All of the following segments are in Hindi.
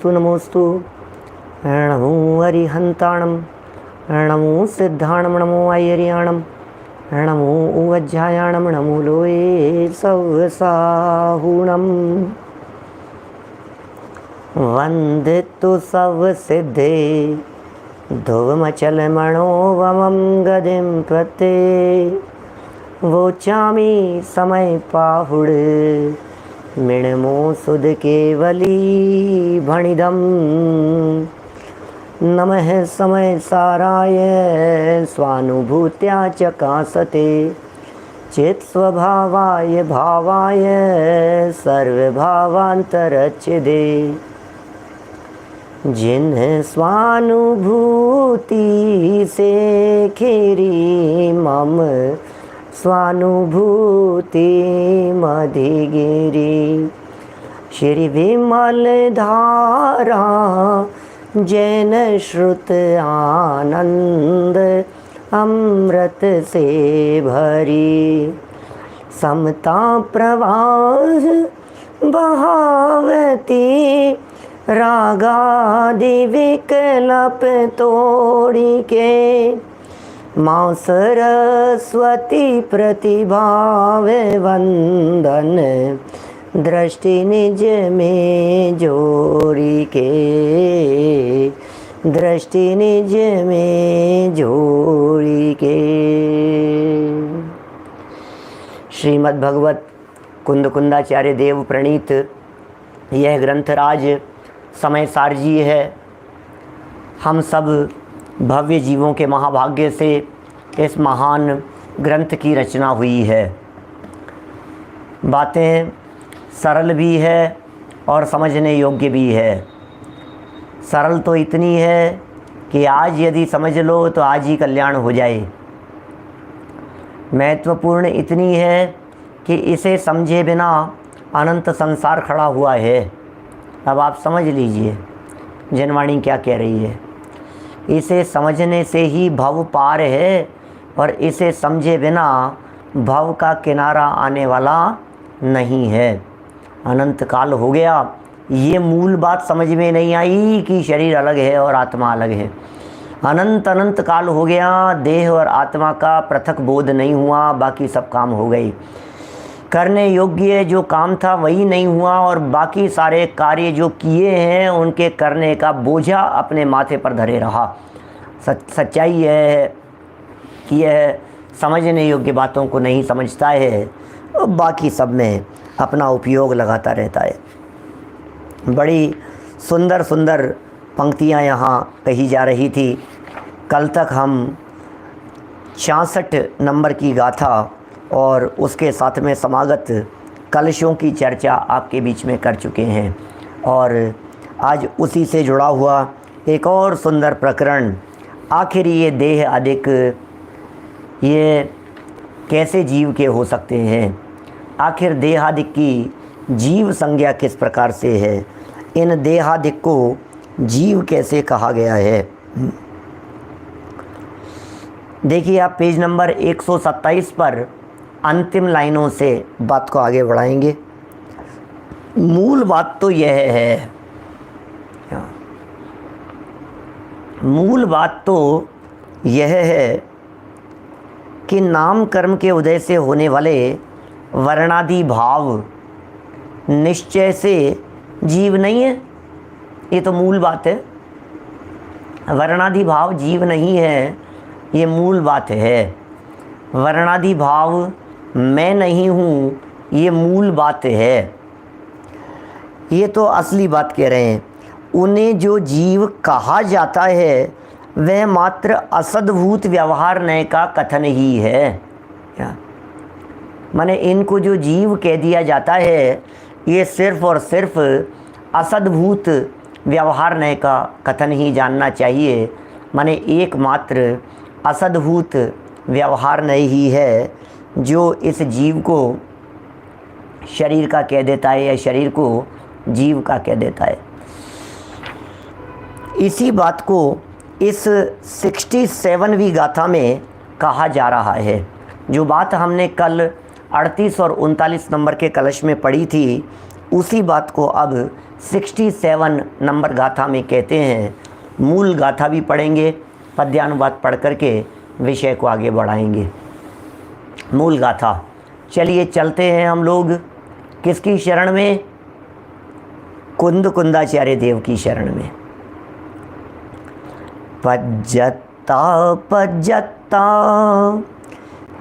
नमोस्तु नमोस्तु। नमो अरिहंताणम, नमो सिद्धाणम, नमो आयर्याणम, नमो वज्रायाणम, नमो लोये सवसाहुणम। वंदितु सब सिद्धे ध्रुवमचल मनोवमं गदिं प्रते वोचामि समय पाहुड़ मिणमो सुध केवली भणिदम। नमः समय साराय स्वानुभूत्या चकासते चित स्वभावाय भावाय सर्वभावांतरच्छिदे। जिन्ह स्वानुभूति से खीरी मम स्वानुभूति मधिगिरी। श्री विमल धारा जैन श्रुत आनंद अमृत से भरी। समता प्रवाह बहावती रागादि विकल्प तोड़ी के। माँ सरस्वती प्रतिभाव वंदन दृष्टि निज में जोड़ी के। दृष्टि निज में जोड़ी के। श्रीमद् भगवत कुंदकुंदाचार्य देव प्रणीत यह ग्रंथराज समय सारजी है। हम सब भव्य जीवों के महाभाग्य से इस महान ग्रंथ की रचना हुई है। बातें सरल भी है और समझने योग्य भी है। सरल तो इतनी है कि आज यदि समझ लो तो आज ही कल्याण हो जाए। महत्वपूर्ण इतनी है कि इसे समझे बिना अनंत संसार खड़ा हुआ है। अब आप समझ लीजिए जनवाणी क्या कह रही है। इसे समझने से ही भव पार है और इसे समझे बिना भव का किनारा आने वाला नहीं है। अनंत काल हो गया, ये मूल बात समझ में नहीं आई कि शरीर अलग है और आत्मा अलग है। अनंत अनंत काल हो गया, देह और आत्मा का पृथक बोध नहीं हुआ, बाकी सब काम हो गए। करने योग्य जो काम था वही नहीं हुआ और बाकी सारे कार्य जो किए हैं उनके करने का बोझा अपने माथे पर धरे रहा। सच्चाई है कि यह समझने योग्य बातों को नहीं समझता है और बाकी सब में अपना उपयोग लगाता रहता है। बड़ी सुंदर सुंदर पंक्तियाँ यहाँ कही जा रही थी। कल तक हम 66 नंबर की गाथा और उसके साथ में समागत कलशों की चर्चा आपके बीच में कर चुके हैं और आज उसी से जुड़ा हुआ एक और सुंदर प्रकरण, आखिर ये देह अधिक ये कैसे जीव के हो सकते हैं, आखिर देहादिक की जीव संज्ञा किस प्रकार से है, इन देहादिक को जीव कैसे कहा गया है। देखिए आप पेज नंबर 127 पर अंतिम लाइनों से बात को आगे बढ़ाएंगे। मूल बात तो यह है, मूल बात तो यह है कि नाम कर्म के उदय से होने वाले वर्णादि भाव निश्चय से जीव नहीं है। ये तो मूल बात है। वर्णादि भाव जीव नहीं है, ये मूल बात है। वर्णादि भाव मैं नहीं हूँ, ये मूल बात है। ये तो असली बात कह रहे हैं। उन्हें जो जीव कहा जाता है वह मात्र असद्भूत व्यवहार नय का कथन ही है। माने इनको जो जीव कह दिया जाता है ये सिर्फ और सिर्फ असद्भूत व्यवहार नय का कथन ही जानना चाहिए। माने एकमात्र असद्भूत व्यवहार नय ही है जो इस जीव को शरीर का कह देता है या शरीर को जीव का कह देता है। इसी बात को इस 67वीं गाथा में कहा जा रहा है। जो बात हमने कल 38 और 39 नंबर के कलश में पढ़ी थी, उसी बात को अब 67 नंबर गाथा में कहते हैं। मूल गाथा भी पढ़ेंगे, पद्यानुवाद पढ़ करके विषय को आगे बढ़ाएंगे। मूल गाथा, चलिए चलते हैं हम लोग किसकी शरण में? कुंद कुंदाचार्य देव की शरण में। पज्जत्ता पज्जत्ता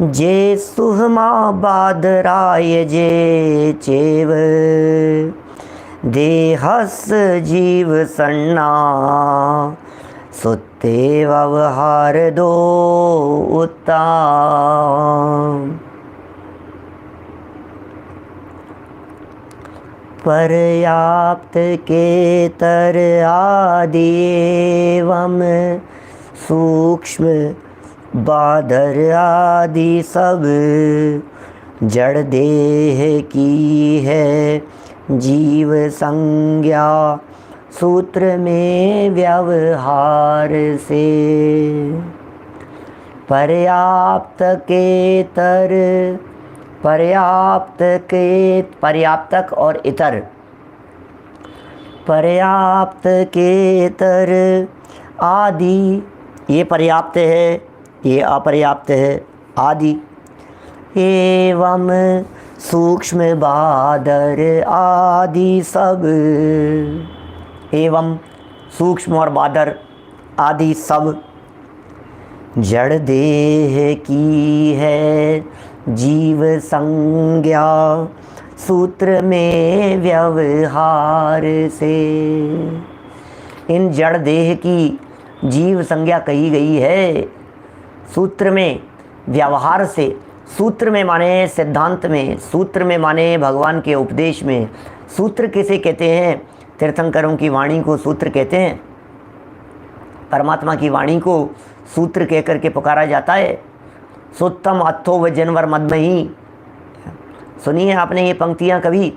जे सुहमा बादराय जे चेव देहस जीव सन्ना सुते व्यवहार दो उत्तम। पर्याप्त के तर आदि एवं सूक्ष्म बादर आदि सब जड़ देह की है जीव संज्ञा सूत्र में व्यवहार से। पर्याप्त के तर, पर्याप्तक और इतर, पर्याप्त के तर आदि, ये पर्याप्त है, ये अपर्याप्त है, आदि एवं सूक्ष्म बादर आदि सब, एवं सूक्ष्म और बादर आदि सब जड़ देह की है जीव संज्ञा सूत्र में व्यवहार से। इन जड़ देह की जीव संज्ञा कही गई है सूत्र में, व्यवहार से। सूत्र में माने सिद्धांत में, सूत्र में माने भगवान के उपदेश में। सूत्र किसे कहते हैं? तीर्थंकरों की वाणी को सूत्र कहते हैं। परमात्मा की वाणी को सूत्र कह करके पुकारा जाता है। सुत्तम अथो व जनवर मदमही, सुनी है आपने ये पंक्तियाँ कभी?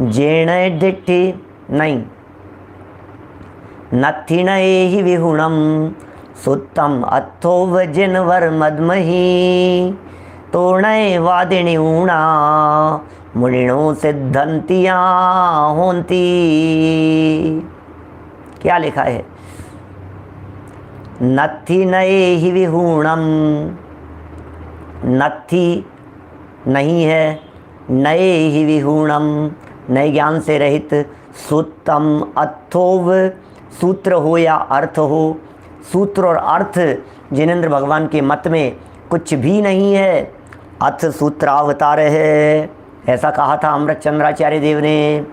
जेण दिट्ठी नहीं, नत्थि न एहि विहुणम सुत्तम अथो व जनवर मदमही तोणय वादिनी ऊणा मुनिणो सिद्धंतिया होंती। क्या लिखा है? नत्थि न एहि विहुणम, नत्थि नहीं है, नए ही विहुणम नए ज्ञान से रहित, सुत्तम अथोव सूत्र हो या अर्थ हो, सूत्र और अर्थ जिनेंद्र भगवान के मत में कुछ भी नहीं है। अथ सूत्रावतार है, ऐसा कहा था अमृत चंद्राचार्य देव ने।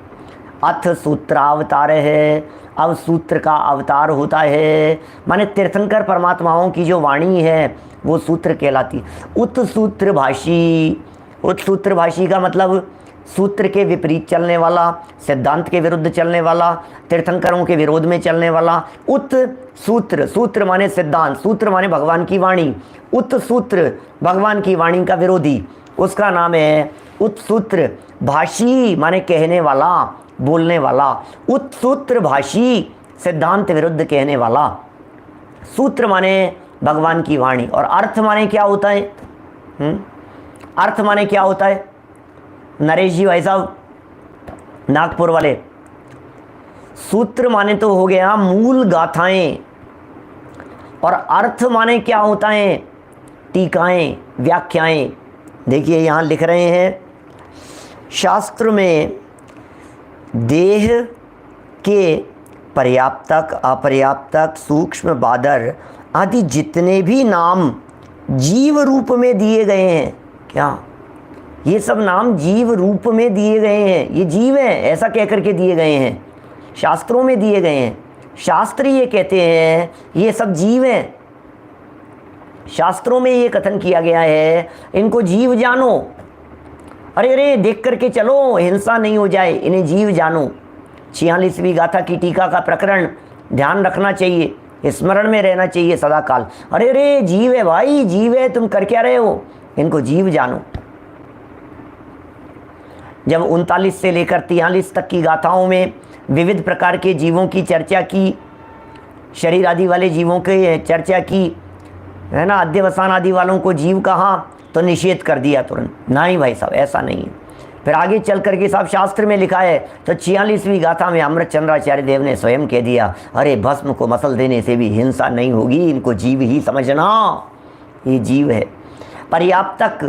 अथ सूत्रावतार है, अब सूत्र का अवतार होता है। माने तीर्थंकर परमात्माओं की जो वाणी है वो सूत्र कहलाती। उत्सूत्र भाषी, उत्सूत्र भाषी का मतलब सूत्र के विपरीत चलने वाला, सिद्धांत के विरुद्ध चलने वाला, तीर्थंकरों के विरोध में चलने वाला। उत सूत्र, सूत्र माने सिद्धांत, सूत्र माने भगवान की वाणी। उत सूत्र भगवान की वाणी का विरोधी, उसका नाम है उत्सूत्र भाषी, माने कहने वाला, बोलने वाला। उत्सूत्र भाषी सिद्धांत विरुद्ध कहने वाला। सूत्र माने भगवान की वाणी। और अर्थ माने क्या होता है? अर्थ माने क्या होता है? नरेश जी भाई साहब नागपुर वाले, सूत्र माने तो हो गया मूल गाथाएं, और अर्थ माने क्या होता है? टीकाएं, व्याख्याएं। देखिए यहाँ लिख रहे हैं शास्त्र में देह के पर्याप्तक, अपर्याप्तक, सूक्ष्म, बादर आदि जितने भी नाम जीव रूप में दिए गए हैं, क्या ये सब नाम जीव रूप में दिए गए हैं? ये जीव हैं ऐसा कह करके दिए गए हैं, शास्त्रों में दिए गए हैं। शास्त्र ये कहते हैं ये सब जीव हैं। शास्त्रों में ये कथन किया गया है इनको जीव जानो। अरे अरे देख करके चलो, हिंसा नहीं हो जाए, इन्हें जीव जानो। 46वीं गाथा की टीका का प्रकरण ध्यान रखना चाहिए, स्मरण में रहना चाहिए सदा काल। अरे अरे जीव है भाई, जीव है, तुम कर क्या रहे हो? इनको जीव जानो। जब 39 से लेकर 43 तक की गाथाओं में विविध प्रकार के जीवों की चर्चा की, शरीर आदि वाले जीवों की चर्चा की, है ना, अध्यवसान आदि वालों को जीव कहा तो निषेध कर दिया तुरंत। नहीं भाई साहब ऐसा नहीं है। फिर आगे चल करके साहब शास्त्र में लिखा है, तो 46वीं गाथा में अमृत चंद्राचार्य देव ने स्वयं कह दिया, अरे भस्म को मसल देने से भी हिंसा नहीं होगी, इनको जीव ही समझना, ये जीव है। पर्याप्तक,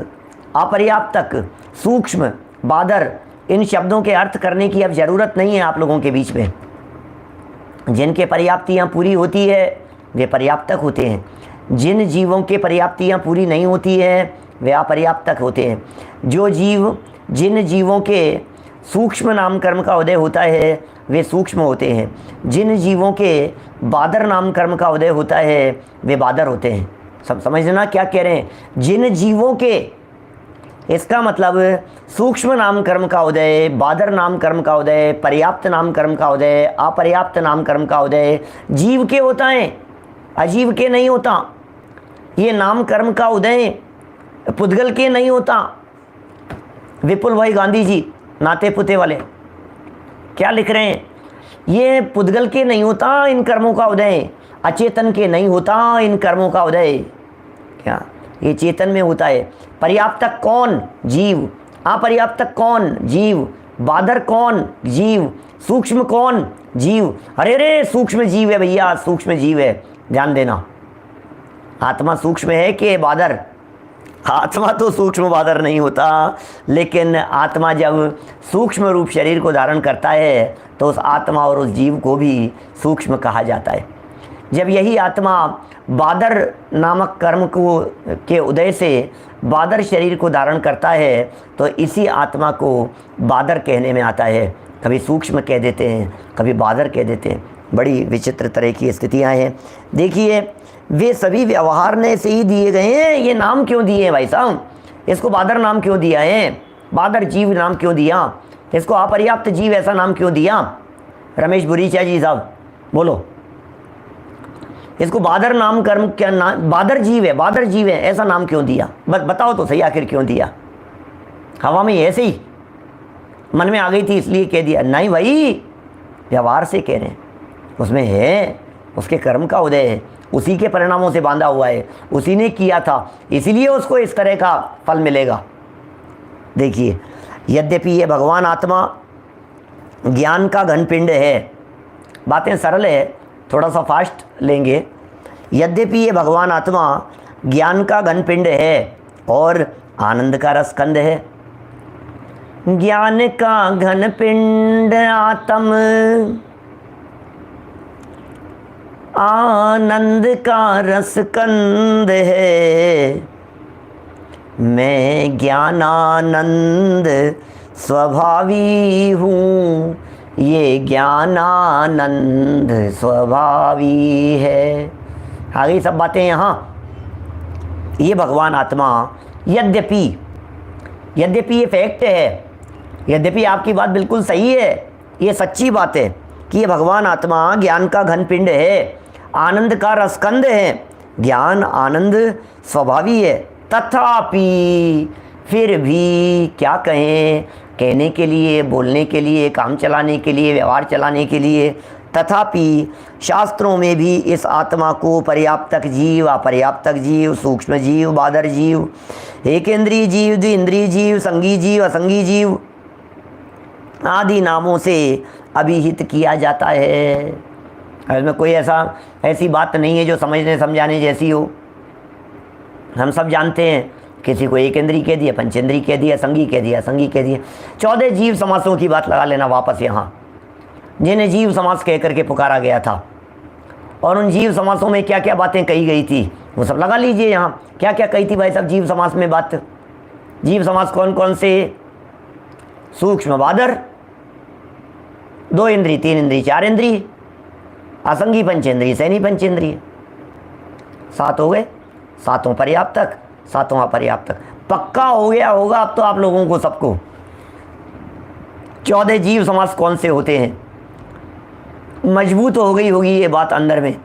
अपर्याप्तक, सूक्ष्म, बादर, इन शब्दों के अर्थ करने की अब ज़रूरत नहीं है आप लोगों के बीच में। जिनके पर्याप्तियाँ पूरी होती है वे पर्याप्तक होते हैं, जिन जीवों के पर्याप्तियाँ पूरी नहीं होती है वे अपर्याप्तक होते हैं। जो जीव, जिन जीवों के सूक्ष्म नाम कर्म का उदय होता है वे सूक्ष्म होते हैं, जिन जीवों के बादर नाम कर्म का उदय होता है वे बादर होते हैं। सब समझना क्या कह रहे हैं, जिन जीवों के, इसका मतलब सूक्ष्म नाम कर्म का उदय, बादर नाम कर्म का उदय, पर्याप्त नाम कर्म का उदय, अपर्याप्त नाम कर्म का उदय जीव के होता है, अजीव के नहीं होता। ये नाम कर्म का उदय पुद्गल के नहीं होता। विपुल भाई गांधी जी नाते पुते वाले क्या लिख रहे हैं, ये पुद्गल के नहीं होता इन कर्मों का उदय, अचेतन के नहीं होता इन कर्मों का उदय, क्या ये चेतन में होता है। पर्याप्तक कौन, जीव, अपर्याप्तक कौन, जीव, बादर कौन, जीव, सूक्ष्म कौन, जीव। अरे रे सूक्ष्म जीव है भैया, सूक्ष्म जीव है, ध्यान देना। आत्मा सूक्ष्म है कि बादर? आत्मा तो सूक्ष्म बादर नहीं होता, लेकिन आत्मा जब सूक्ष्म रूप शरीर को धारण करता है तो उस आत्मा और उस जीव को भी सूक्ष्म कहा जाता है। जब यही आत्मा बादर नामक कर्म को के उदय से बादर शरीर को धारण करता है तो इसी आत्मा को बादर कहने में आता है। कभी सूक्ष्म कह देते हैं, कभी बादर कह देते हैं। बड़ी विचित्र तरह की स्थितियां हैं। देखिए, वे सभी व्यवहार ने से ही दिए गए हैं। ये नाम क्यों दिए हैं भाई साहब? इसको बादर नाम क्यों दिया है? बादर जीव नाम क्यों दिया? इसको अपर्याप्त जीव ऐसा नाम क्यों दिया? रमेश बुरीचा जी साहब बोलो, इसको बादर नाम कर्म क्या नाम, बादर जीव है, बादर जीव है ऐसा नाम क्यों दिया? बताओ तो सही, आखिर क्यों दिया? हवा में ऐसे ही मन में आ गई थी इसलिए कह दिया? नहीं भाई, व्यवहार से कह रहे हैं, उसमें है, उसके कर्म का उदय है, उसी के परिणामों से बांधा हुआ है, उसी ने किया था, इसीलिए उसको इस तरह का फल मिलेगा। देखिए, यद्यपि ये भगवान आत्मा ज्ञान का घन पिंड है, बातें सरल है, थोड़ा सा फास्ट लेंगे। यद्यपि ये भगवान आत्मा ज्ञान का घन पिंड है और आनंद का रसकंद है। ज्ञान का घन पिंड आत्म, आनंद का रसकंद है। मैं ज्ञानानंद स्वभावी हूँ, ये ज्ञानानंद स्वभावी है। आ गई सब बातें यहाँ। ये भगवान आत्मा, यद्यपि ये फैक्ट है, यद्यपि आपकी बात बिल्कुल सही है, ये सच्ची बात है कि ये भगवान आत्मा ज्ञान का घन पिंड है, आनंद का रसकंद है। ज्ञान आनंद स्वभावी है, तथापि फिर भी क्या कहें, कहने के लिए, बोलने के लिए, काम चलाने के लिए, व्यवहार चलाने के लिए, तथापि शास्त्रों में भी इस आत्मा को पर्याप्तक जीव, अपर्याप्तक जीव, सूक्ष्म जीव, बादर जीव, एक इंद्रिय जीव, द्विइंद्रिय जीव, संगी जीव, असंगी जीव आदि नामों से अभिहित किया जाता है। इसमें कोई ऐसी बात नहीं है जो समझने समझाने जैसी हो। हम सब जानते हैं, किसी को एक इंद्री कह दिया, पंचेंद्री कह दिया, संगी कह दिया, संगी कह दिया। 14 जीव समासों की बात लगा लेना वापस यहाँ, जिन्हें जीव समास कह करके पुकारा गया था, और उन जीव समासों में क्या क्या बातें कही गई थी वो सब लगा लीजिए यहाँ। क्या क्या कही थी भाई साहब जीव समास में बात? जीव समास कौन कौन से? सूक्ष्म बादर, 2 इंद्री, 3 इंद्री, 4 इंद्री, असंगी पंचेंद्री, सैनी पंचेंद्री, 7 हो गए, 7 पर्याप्तक, 7 अपर्याप्तक। पक्का हो गया होगा अब तो आप लोगों को सबको 14 जीव समास कौन से होते हैं, मजबूत हो गई होगी ये बात अंदर में।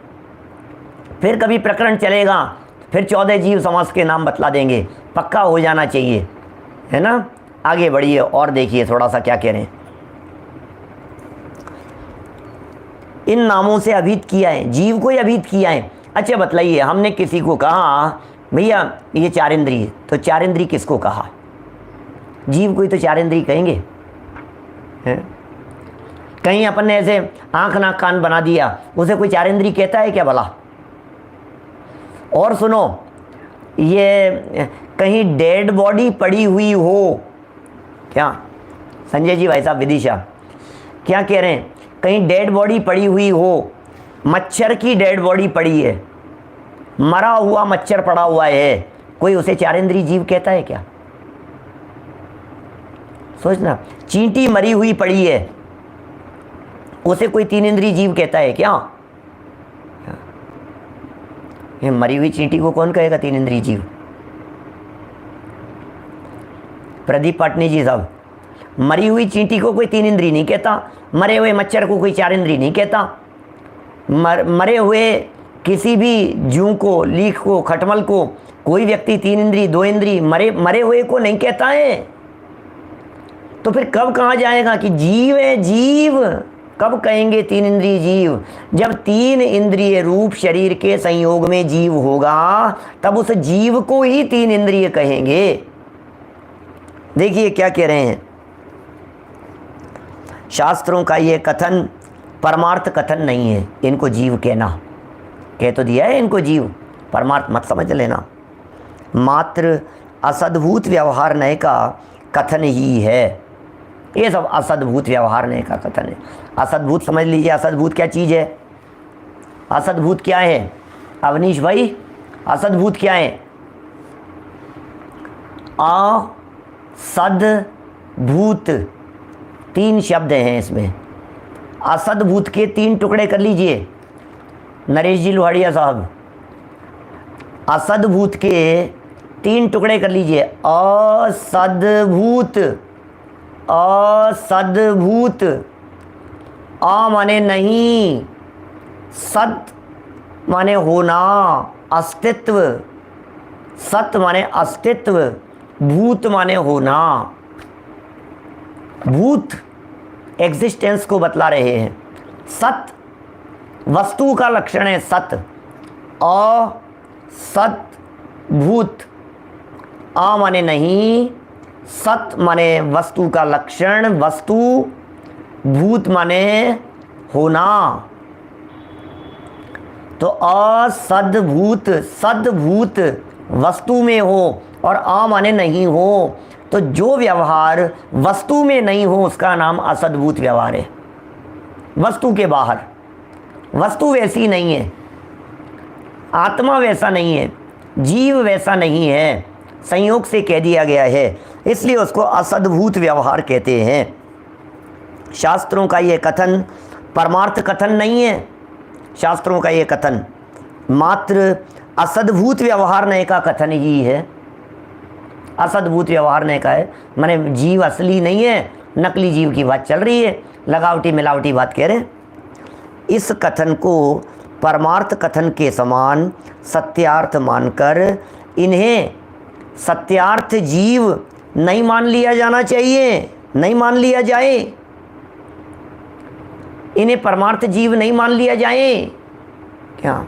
फिर कभी प्रकरण चलेगा, फिर 14 जीव समास के नाम बतला देंगे, पक्का हो जाना चाहिए, है ना। आगे बढ़िए और देखिए थोड़ा सा क्या कह रहे हैं। इन नामों से अभिहित किया है, जीव को ही अभिहित किया है। अच्छा बतलाइए, हमने किसी को कहा भैया ये 4 इंद्रिय, तो 4 इंद्रिय किसको कहा? जीव कोई तो चार इंद्री कहेंगे हैं? कहीं अपन ने ऐसे आंख नाक कान बना दिया, उसे कोई चार इंद्री कहता है क्या भला? और सुनो, ये कहीं डेड बॉडी पड़ी हुई हो क्या? संजय जी भाई साहब विदिशा क्या कह रहे हैं? कहीं डेड बॉडी पड़ी हुई हो, मच्छर की डेड बॉडी पड़ी है, मरा हुआ मच्छर पड़ा हुआ है, कोई उसे चार इंद्री जीव कहता है क्या? सोचना, चींटी मरी हुई पड़ी है, उसे कोई तीन इंद्री जीव कहता है क्या? ये मरी हुई चींटी को कौन कहेगा तीन इंद्री जीव? प्रदीप पाटनी जी साहब, मरी हुई चींटी को कोई तीन इंद्री नहीं कहता, मरे हुए मच्छर को कोई चार इंद्री नहीं कहता, मरे हुए किसी भी जूं को, लीख को, खटमल को कोई व्यक्ति तीन इंद्री दो इंद्री मरे हुए को नहीं कहता है। तो फिर कब कहा जाएगा कि जीव है जीव? कब कहेंगे तीन इंद्रिय जीव? जब तीन इंद्रिय रूप शरीर के संयोग में जीव होगा, तब उस जीव को ही तीन इंद्रिय कहेंगे। देखिए क्या कह रहे हैं शास्त्रों का ये कथन परमार्थ कथन नहीं है, इनको जीव कहना। कह तो दिया है इनको जीव, परमार्थ मत समझ लेना, मात्र असद्भूत व्यवहार नय का कथन ही है। ये सब असद्भूत व्यवहार नय का कथन है। असद्भूत समझ लीजिए, असद्भूत क्या चीज़ है? असद्भूत क्या है अवनीश भाई? असद्भूत क्या है? असद्भूत तीन शब्द हैं इसमें। असद्भूत के तीन टुकड़े कर लीजिए नरेश जी लोहाड़िया साहब, असद्भूत के तीन टुकड़े कर लीजिए। असद्भूत, असद्भूत, आ माने नहीं, सत माने होना, अस्तित्व, सत माने अस्तित्व, भूत माने होना। भूत एग्जिस्टेंस को बतला रहे हैं, सत वस्तु का लक्षण है, सत। असत भूत, आ माने नहीं, सत माने वस्तु का लक्षण, वस्तु, भूत माने होना। तो असद्भूत, सद्भूत वस्तु में हो और आ माने नहीं हो, तो जो व्यवहार वस्तु में नहीं हो उसका नाम असद्भूत व्यवहार है। वस्तु के बाहर, वस्तु वैसी नहीं है, आत्मा वैसा नहीं है, जीव वैसा नहीं है, संयोग से कह दिया गया है, इसलिए उसको असद्भूत व्यवहार कहते हैं। शास्त्रों का ये कथन परमार्थ कथन नहीं है, शास्त्रों का ये कथन मात्र असद्भूत व्यवहार नय का कथन ही है। असद्भूत व्यवहार नय का है माने जीव असली नहीं है, नकली जीव की बात चल रही है, लगावटी मिलावटी बात कह रहे हैं। इस कथन को परमार्थ कथन के समान सत्यार्थ मानकर इन्हें सत्यार्थ जीव नहीं मान लिया जाना चाहिए, नहीं मान लिया जाए, इन्हें परमार्थ जीव नहीं मान लिया जाए। क्या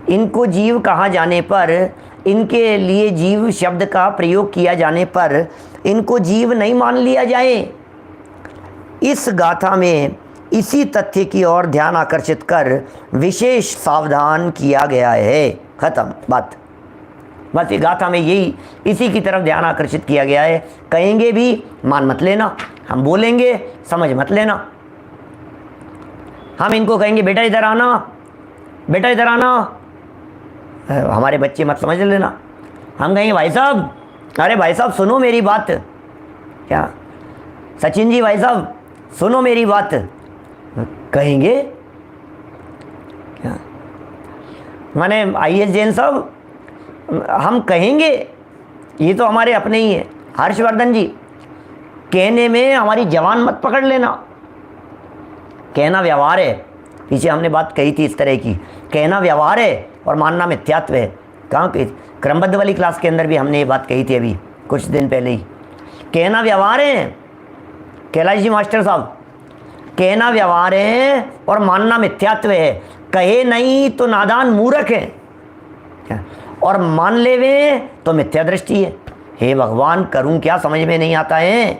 इनको जीव कहा जाने पर, इनके लिए जीव शब्द का प्रयोग किया जाने पर इनको जीव नहीं मान लिया जाए। इस गाथा में इसी तथ्य की ओर ध्यान आकर्षित कर विशेष सावधान किया गया है। खत्म बात, बस ये गाथा में यही इसी की तरफ ध्यान आकर्षित किया गया है। कहेंगे भी मान मत लेना, हम बोलेंगे समझ मत लेना। हम इनको कहेंगे बेटा इधर आना, बेटा इधर आना, हमारे बच्चे मत समझ लेना। हम कहेंगे भाई साहब, अरे भाई साहब सुनो मेरी बात, क्या सचिन जी भाई साहब सुनो मेरी बात, कहेंगे क्या? माने आईएएस जैन साहब हम कहेंगे, ये तो हमारे अपने ही हैं। हर्षवर्धन जी, कहने में हमारी जवान मत पकड़ लेना, कहना व्यवहार है। पीछे हमने बात कही थी इस तरह की, कहना व्यवहार है और मानना मिथ्यात्व है। कहाँ की क्रमबद्ध वाली क्लास के अंदर भी हमने ये बात कही थी अभी कुछ दिन पहले ही। कहना व्यवहार है कैलाश जी मास्टर साहब, कहना व्यवहार है और मानना मिथ्यात्व है। कहे नहीं तो नादान मूर्ख है और मान लेवे तो मिथ्या दृष्टि है। हे भगवान करूं क्या, समझ में नहीं आता है।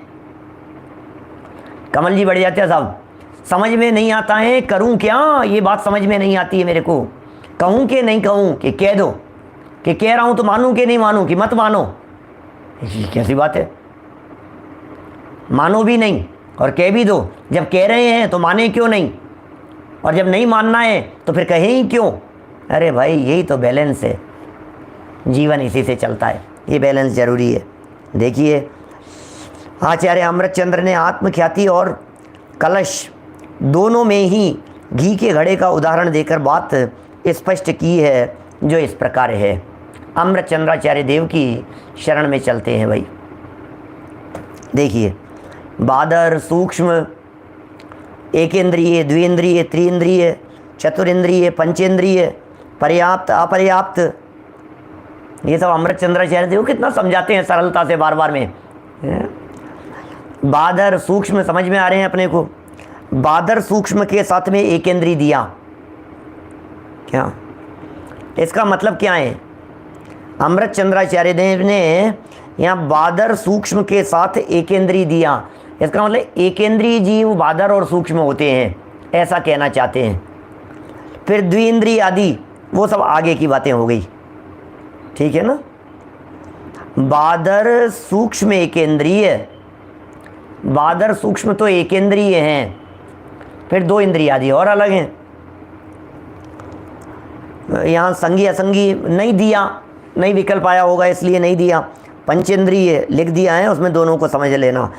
कमल जी बढ़ जाते हैं साहब, समझ में नहीं आता है, करूं क्या, ये बात समझ में नहीं आती है मेरे को। कहूं कि नहीं कहूं, कि कह दो, कि कह रहा हूं तो मानूं कि नहीं मानूं, कि मत मानो। ये कैसी बात है, मानो भी नहीं और कह भी दो। जब कह रहे हैं तो माने क्यों नहीं, और जब नहीं मानना है तो फिर कहें ही क्यों। अरे भाई यही तो बैलेंस है, जीवन इसी से चलता है, ये बैलेंस जरूरी है। देखिए आचार्य अमृतचंद्र ने आत्मख्याति और कलश दोनों में ही घी के घड़े का उदाहरण देकर बात स्पष्ट की है, जो इस प्रकार है। अमृतचंद्राचार्य देव की शरण में चलते हैं भाई। देखिए बादर, सूक्ष्म, एकेंद्रिय, द्विंद्रिय, त्रिइंद्रिय, चतुरिंद्रिय, पंचेंद्रिय, पर्याप्त, अपर्याप्त, ये सब अमृतचंद्राचार्य देव कितना समझाते हैं सरलता से बार बार में। बादर सूक्ष्म समझ में आ रहे हैं अपने को। बादर सूक्ष्म के साथ में एकेंद्री दिया, क्या इसका मतलब क्या है। अमृतचंद्राचार्य देव ने यहाँ बादर सूक्ष्म के साथ एकेंद्री दिया, इसका मतलब एकेंद्रीय जीव बादर और सूक्ष्म होते हैं, ऐसा कहना चाहते हैं। फिर द्विइंद्रिय आदि वो सब आगे की बातें हो गई, ठीक है ना। बादर सूक्ष्म एकेंद्रीय, बादर सूक्ष्म तो एकेंद्रीय हैं, फिर दो इंद्रिय आदि और अलग हैं। यहाँ संगी असंगी नहीं दिया, नहीं विकल्प आया होगा इसलिए नहीं दिया। पंचेंद्रिय लिख दिया है, उसमें दोनों को समझ लेना।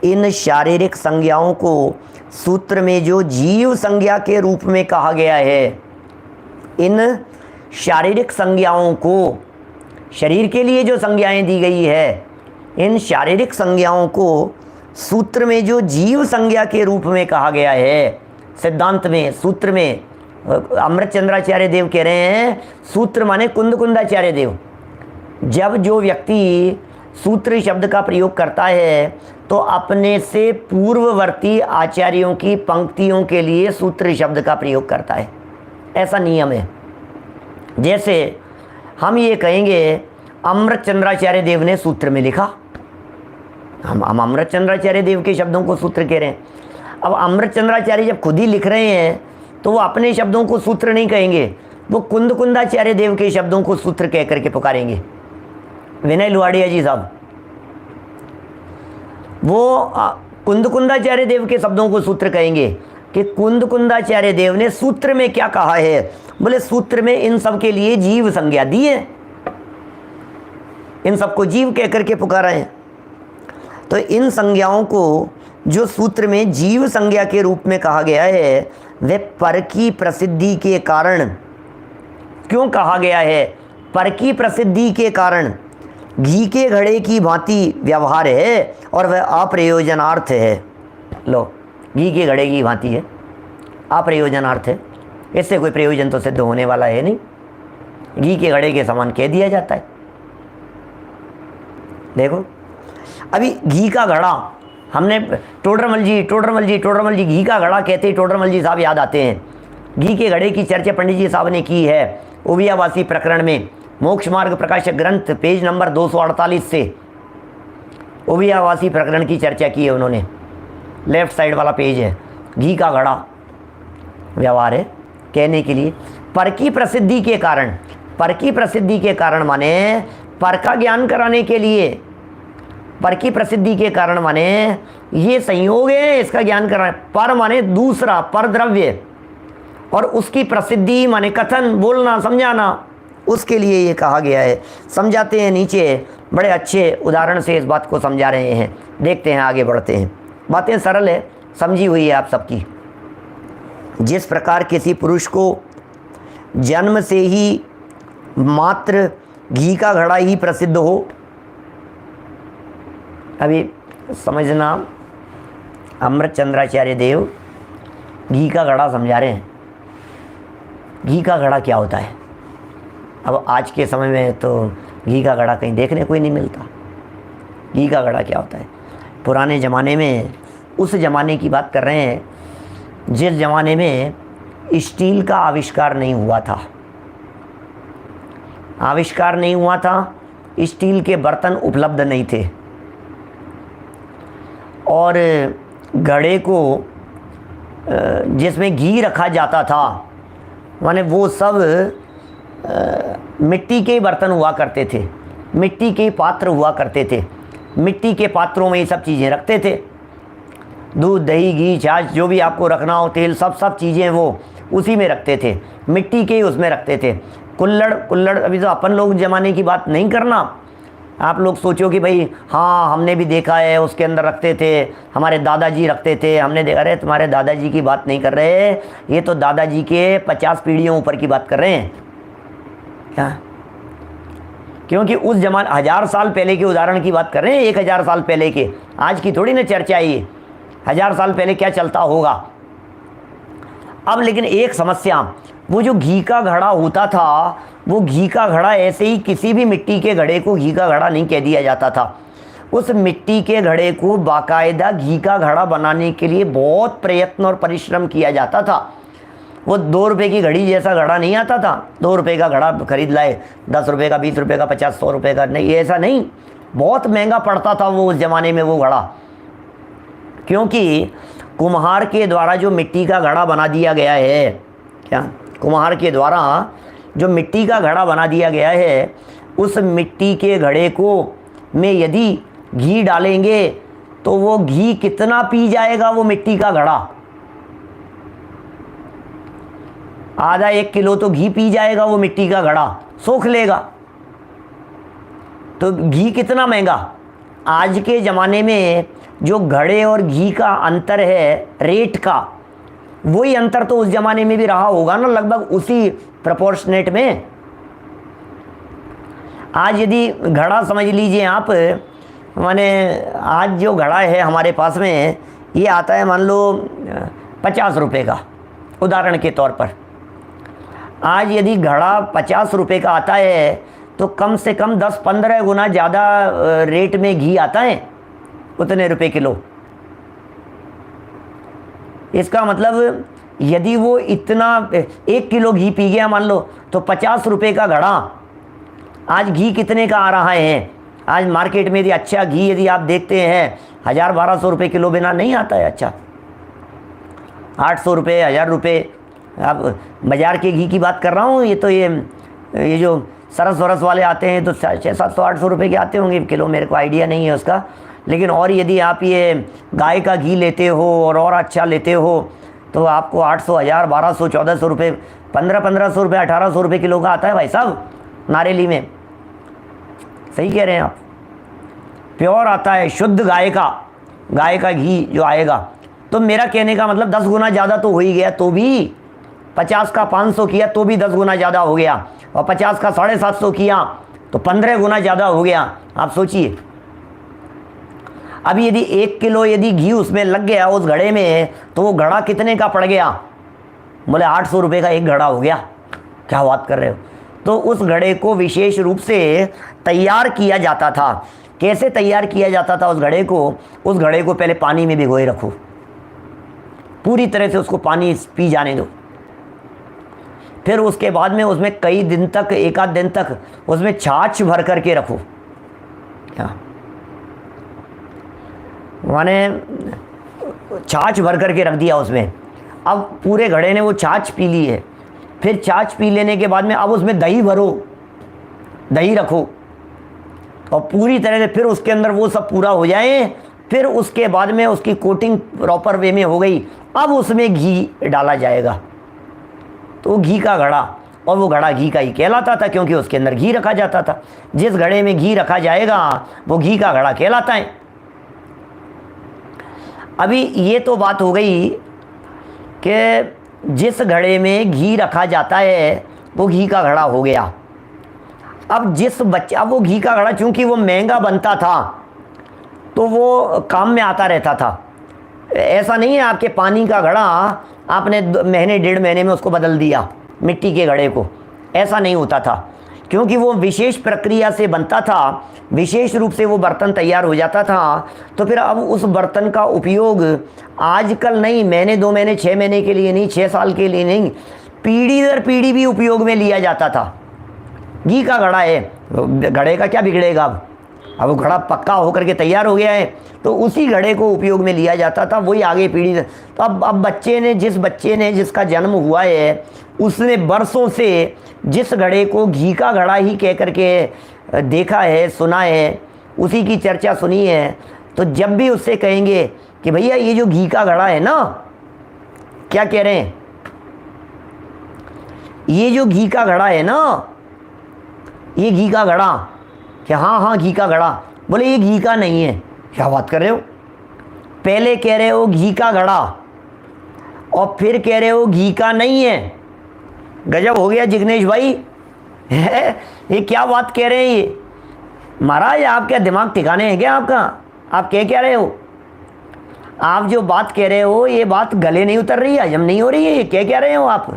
इन शारीरिक संज्ञाओं को सूत्र में जो जीव संज्ञा के रूप में कहा गया है, इन शारीरिक संज्ञाओं को, शरीर के लिए जो संज्ञाएं दी गई है, इन शारीरिक संज्ञाओं को सूत्र में जो जीव संज्ञा के रूप में कहा गया है, सिद्धांत में, सूत्र में अमृतचंद्राचार्य देव कह रहे हैं, सूत्र माने कुंदकुंदाचार्य देव। जब जो व्यक्ति सूत्र शब्द का प्रयोग करता है तो अपने से पूर्ववर्ती आचार्यों की पंक्तियों के लिए सूत्र शब्द का प्रयोग करता है, ऐसा नियम है। जैसे हम ये कहेंगे अमृतचंद्राचार्य देव ने सूत्र में लिखा, हम अमृतचंद्राचार्य देव के शब्दों को सूत्र कह रहे हैं। अब अमृतचंद्राचार्य जब खुद ही लिख रहे हैं तो वो अपने शब्दों को सूत्र नहीं कहेंगे, वो कुंदकुंदाचार्य देव के शब्दों को सूत्र कह करके पुकारेंगे। विनय लुहाड़िया जी साहब वो कुंदकुंदाचार्य देव के शब्दों को सूत्र कहेंगे कि कुंदकुंदाचार्य देव ने सूत्र में क्या कहा है। बोले सूत्र में इन सब के लिए जीव संज्ञा दी है, इन सबको जीव कह करके पुकारा है। तो इन संज्ञाओं को जो सूत्र में जीव संज्ञा के रूप में कहा गया है, वे पर की प्रसिद्धि के कारण, क्यों कहा गया है, पर की प्रसिद्धि के कारण घी के घड़े की भांति व्यवहार है और वह अप्रयोजनार्थ है। लो, घी के घड़े की भांति है, अप्रयोजनार्थ है, इससे कोई प्रयोजन तो सिद्ध होने वाला है नहीं, घी के घड़े के समान कह दिया जाता है। देखो अभी घी का घड़ा, हमने टोडरमल जी घी का घड़ा कहते ही टोडरमल जी साहब याद आते हैं। घी के घड़े की चर्चा पंडित जी साहब ने की है ओवियावासी प्रकरण में, मोक्ष मार्ग प्रकाशक ग्रंथ पेज नंबर 248 से ओवियावासी प्रकरण की चर्चा की है उन्होंने। लेफ्ट साइड वाला पेज है, घी का घड़ा व्यवहार है कहने के लिए। पर की प्रसिद्धि के कारण, पर की प्रसिद्धि के कारण माने पर का ज्ञान कराने के लिए, पर की प्रसिद्धि के कारण माने ये संयोग है इसका ज्ञान कराने। पर माने दूसरा, पर द्रव्य, और उसकी प्रसिद्धि माने कथन, बोलना, समझाना, उसके लिए ये कहा गया है। समझाते हैं नीचे, बड़े अच्छे उदाहरण से इस बात को समझा रहे हैं। देखते हैं, आगे बढ़ते हैं। बातें सरल है, समझी हुई है आप सबकी। जिस प्रकार किसी पुरुष को जन्म से ही मात्र घी का घड़ा ही प्रसिद्ध हो, अभी समझना, अमृतचंद्राचार्य देव घी का घड़ा समझा रहे हैं। घी का घड़ा क्या होता है? अब आज के समय में तो घी का घड़ा कहीं देखने को ही नहीं मिलता। घी का घड़ा क्या होता है? पुराने ज़माने में, उस ज़माने की बात कर रहे हैं जिस ज़माने में स्टील का आविष्कार नहीं हुआ था। आविष्कार नहीं हुआ था स्टील के बर्तन उपलब्ध नहीं थे और घड़े को जिसमें घी रखा जाता था माने वो सब मिट्टी के बर्तन हुआ करते थे, मिट्टी के पात्र हुआ करते थे, मिट्टी के पात्रों में ये सब चीज़ें रखते थे। दूध, दही, घी, छाछ जो भी आपको रखना हो, तेल, सब चीज़ें वो उसी में रखते थे, मिट्टी के ही उसमें रखते थे। कुल्हड़ अभी तो अपन लोग ज़माने की बात नहीं करना। आप लोग सोचो कि भाई हाँ हमने भी देखा है, उसके अंदर रखते थे, हमारे दादाजी रखते थे, हमने देखा। अरे तुम्हारे दादाजी की बात नहीं कर रहे, ये तो दादाजी के 50 पीढ़ियों ऊपर की बात कर रहे हैं क्या? क्योंकि उस जमाने 1000 साल पहले के उदाहरण की बात कर रहे हैं, 1000 साल पहले के, आज की थोड़ी ना चर्चा है ये। 1000 साल पहले क्या चलता होगा। अब लेकिन एक समस्या, वो जो घी का घड़ा होता था, वो घी का घड़ा ऐसे ही किसी भी मिट्टी के घड़े को घी का घड़ा नहीं कह दिया जाता था। उस मिट्टी के घड़े को बाकायदा घी का घड़ा बनाने के लिए बहुत प्रयत्न और परिश्रम किया जाता था। वो 2 रुपये की घड़ी जैसा घड़ा नहीं आता था, 2 रुपये का घड़ा खरीद लाए, 10 रुपये का, 20 रुपये का, 50, 100 रुपये का, नहीं, ऐसा नहीं, बहुत महंगा पड़ता था वो उस ज़माने में वो घड़ा। क्योंकि कुम्हार के द्वारा जो मिट्टी का घड़ा बना दिया गया है, क्या कुम्हार के द्वारा जो मिट्टी का घड़ा बना दिया गया है, उस मिट्टी के घड़े को में यदि घी डालेंगे तो वो घी कितना पी जाएगा वो मिट्टी का घड़ा? आधा 1 किलो तो घी पी जाएगा वो मिट्टी का घड़ा, सोख लेगा। तो घी कितना महंगा। आज के ज़माने में जो घड़े और घी का अंतर है रेट का, वही अंतर तो उस ज़माने में भी रहा होगा ना, लगभग उसी प्रोपोर्शनेट में। आज यदि घड़ा समझ लीजिए आप, माने आज जो घड़ा है हमारे पास में, ये आता है मान लो 50 रुपये का, उदाहरण के तौर पर। आज यदि घड़ा 50 रुपये का आता है तो कम से कम 10-15 गुना ज़्यादा रेट में घी आता है, उतने रुपए किलो। इसका मतलब यदि वो इतना 1 किलो घी पी गया मान लो, तो 50 रुपये का घड़ा आज घी कितने का आ रहा है? आज मार्केट में यदि अच्छा घी यदि आप देखते हैं 1000-1200 रुपये किलो बिना नहीं आता है अच्छा, 800 रुपये, 1000 रुपये। अब बाज़ार के घी की बात कर रहा हूँ, ये तो ये जो सरस वरस वाले आते हैं तो 600-700-800 रुपये के आते होंगे किलो, मेरे को आइडिया नहीं है उसका। लेकिन और यदि आप ये गाय का घी लेते हो और अच्छा लेते हो तो आपको 800, 1000, 1200, 1400 रुपये, 1500 रुपये, 1800 रुपये किलो का आता है भाई साहब नारेली में। सही कह रहे हैं आप, प्योर आता है, शुद्ध गाय का घी जो आएगा। तो मेरा कहने का मतलब 10 गुना ज़्यादा तो हो ही गया, तो भी 50 का 500 किया तो भी 10 गुना ज़्यादा हो गया, और 50 का 750 किया तो 15 गुना ज़्यादा हो गया। आप सोचिए, अभी यदि 1 किलो यदि घी उसमें लग गया उस घड़े में, तो वो घड़ा कितने का पड़ गया? बोले 800 रुपये का एक घड़ा हो गया। क्या बात कर रहे हो? तो उस घड़े को विशेष रूप से तैयार किया जाता था। कैसे तैयार किया जाता था उस घड़े को? उस घड़े को पहले पानी में भिगोए रखो, पूरी तरह से उसको पानी पी जाने दो। फिर उसके बाद में उसमें कई दिन तक, 1 आध दिन तक उसमें छाछ भर करके रखो। क्या माने छाछ भर करके रख दिया उसमें। अब पूरे घड़े ने वो छाछ पी ली है। फिर छाछ पी लेने के बाद में अब उसमें दही भरो, दही रखो, और पूरी तरह से फिर उसके अंदर वो सब पूरा हो जाए। फिर उसके बाद में उसकी कोटिंग प्रॉपर वे में हो गई, अब उसमें घी डाला जाएगा। तो घी का घड़ा, और वो घड़ा घी का ही कहलाता था क्योंकि उसके अंदर घी रखा जाता था। जिस घड़े में घी रखा जाएगा वो घी का घड़ा कहलाता है। अभी ये तो बात हो गई कि जिस घड़े में घी रखा जाता है वो घी का घड़ा हो गया। अब अब वो घी का घड़ा चूंकि वो महंगा बनता था तो वो काम में आता रहता था। ऐसा नहीं है आपके पानी का घड़ा आपने महीने 1.5 महीने में उसको बदल दिया मिट्टी के घड़े को, ऐसा नहीं होता था। क्योंकि वो विशेष प्रक्रिया से बनता था, विशेष रूप से वो बर्तन तैयार हो जाता था। तो फिर अब उस बर्तन का उपयोग आजकल नहीं, महीने 2 महीने 6 महीने के लिए नहीं, 6 साल के लिए नहीं, पीढ़ी दर पीढ़ी भी उपयोग में लिया जाता था। घी का घड़ा है, घड़े का क्या बिगड़ेगा अब वो घड़ा पक्का होकर के तैयार हो गया है, तो उसी घड़े को उपयोग में लिया जाता था, वही आगे पीढ़ी। तो अब जिस बच्चे ने जिसका जन्म हुआ है उसने बरसों से जिस घड़े को घी का घड़ा ही कह करके देखा है, सुना है, उसी की चर्चा सुनी है, तो जब भी उससे कहेंगे कि भैया ये जो घी का घड़ा है ना, क्या कह रहे हैं, ये जो घी का घड़ा है ना, ये घी का घड़ा, कि हाँ हाँ घी का घड़ा, बोले ये घी का नहीं है। क्या बात कर रहे हो, पहले कह रहे हो घी का घड़ा और फिर कह रहे हो घी का नहीं है। गजब हो गया जिग्नेश भाई, ये क्या बात कह रहे हैं ये महाराज, आप क्या दिमाग ठिकाने हैं क्या आपका? आप क्या रहे हो? आप जो बात कह रहे हो ये बात गले नहीं उतर रही है, हजम नहीं हो रही है, ये क्या रहे हो आप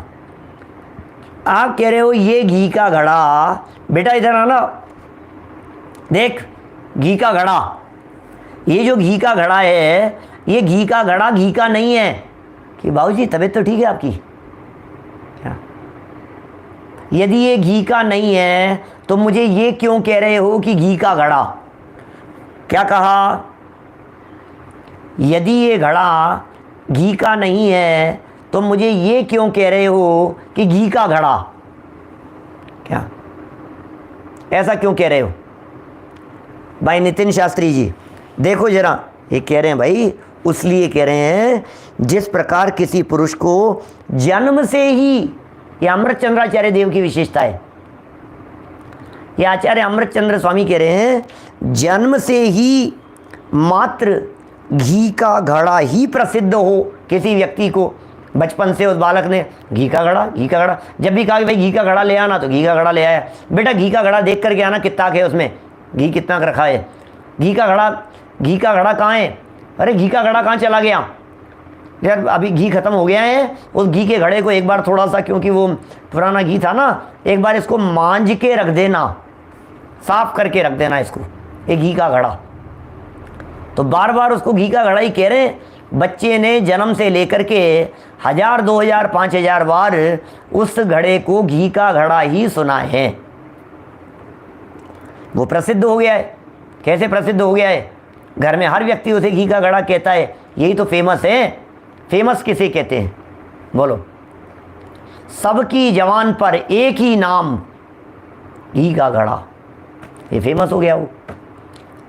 कह रहे हो ये घी का घड़ा। बेटा इधर आना, देख घी का घड़ा, ये जो घी का घड़ा है ये घी का घड़ा घी का नहीं है। कि बाबूजी तबीयत तो ठीक है आपकी? क्या यदि ये घी का नहीं है तो मुझे ये क्यों कह रहे हो कि घी का घड़ा? क्या कहा? यदि ये घड़ा घी का नहीं है तो मुझे ये क्यों कह रहे हो कि घी का घड़ा? क्या ऐसा क्यों कह रहे हो भाई नितिन शास्त्री जी? देखो जरा, ये कह रहे हैं भाई उसलिए कह रहे हैं जिस प्रकार किसी पुरुष को जन्म से ही, ये अमृतचंद्राचार्य देव की विशेषता है, ये आचार्य अमृतचंद्र स्वामी कह रहे हैं जन्म से ही मात्र घी का घड़ा ही प्रसिद्ध हो किसी व्यक्ति को। बचपन से उस बालक ने घी का घड़ा, घी का घड़ा, जब भी कहा कि भाई घी का घड़ा ले आना तो घी का घड़ा ले आया। बेटा घी का घड़ा देख करके आना कितना है उसमें, घी कितना रखा है, घी का घड़ा कहाँ है? अरे घी का घड़ा कहाँ चला गया यार? अभी घी खत्म हो गया है, उस घी के घड़े को एक बार थोड़ा सा, क्योंकि वो पुराना घी था ना, एक बार इसको मांझ के रख देना, साफ करके रख देना इसको, ये घी का घड़ा। तो बार बार उसको घी का घड़ा ही कह रहे हैं। बच्चे ने जन्म से लेकर के 1000, 2000, 5000 बार उस घड़े को घी का घड़ा ही सुना है। वो प्रसिद्ध हो गया है। कैसे प्रसिद्ध हो गया है? घर में हर व्यक्ति उसे घी का घड़ा कहता है, यही तो फेमस है। फेमस किसे कहते हैं बोलो? सबकी जवान पर एक ही नाम, घी का घड़ा, ये फेमस हो गया। वो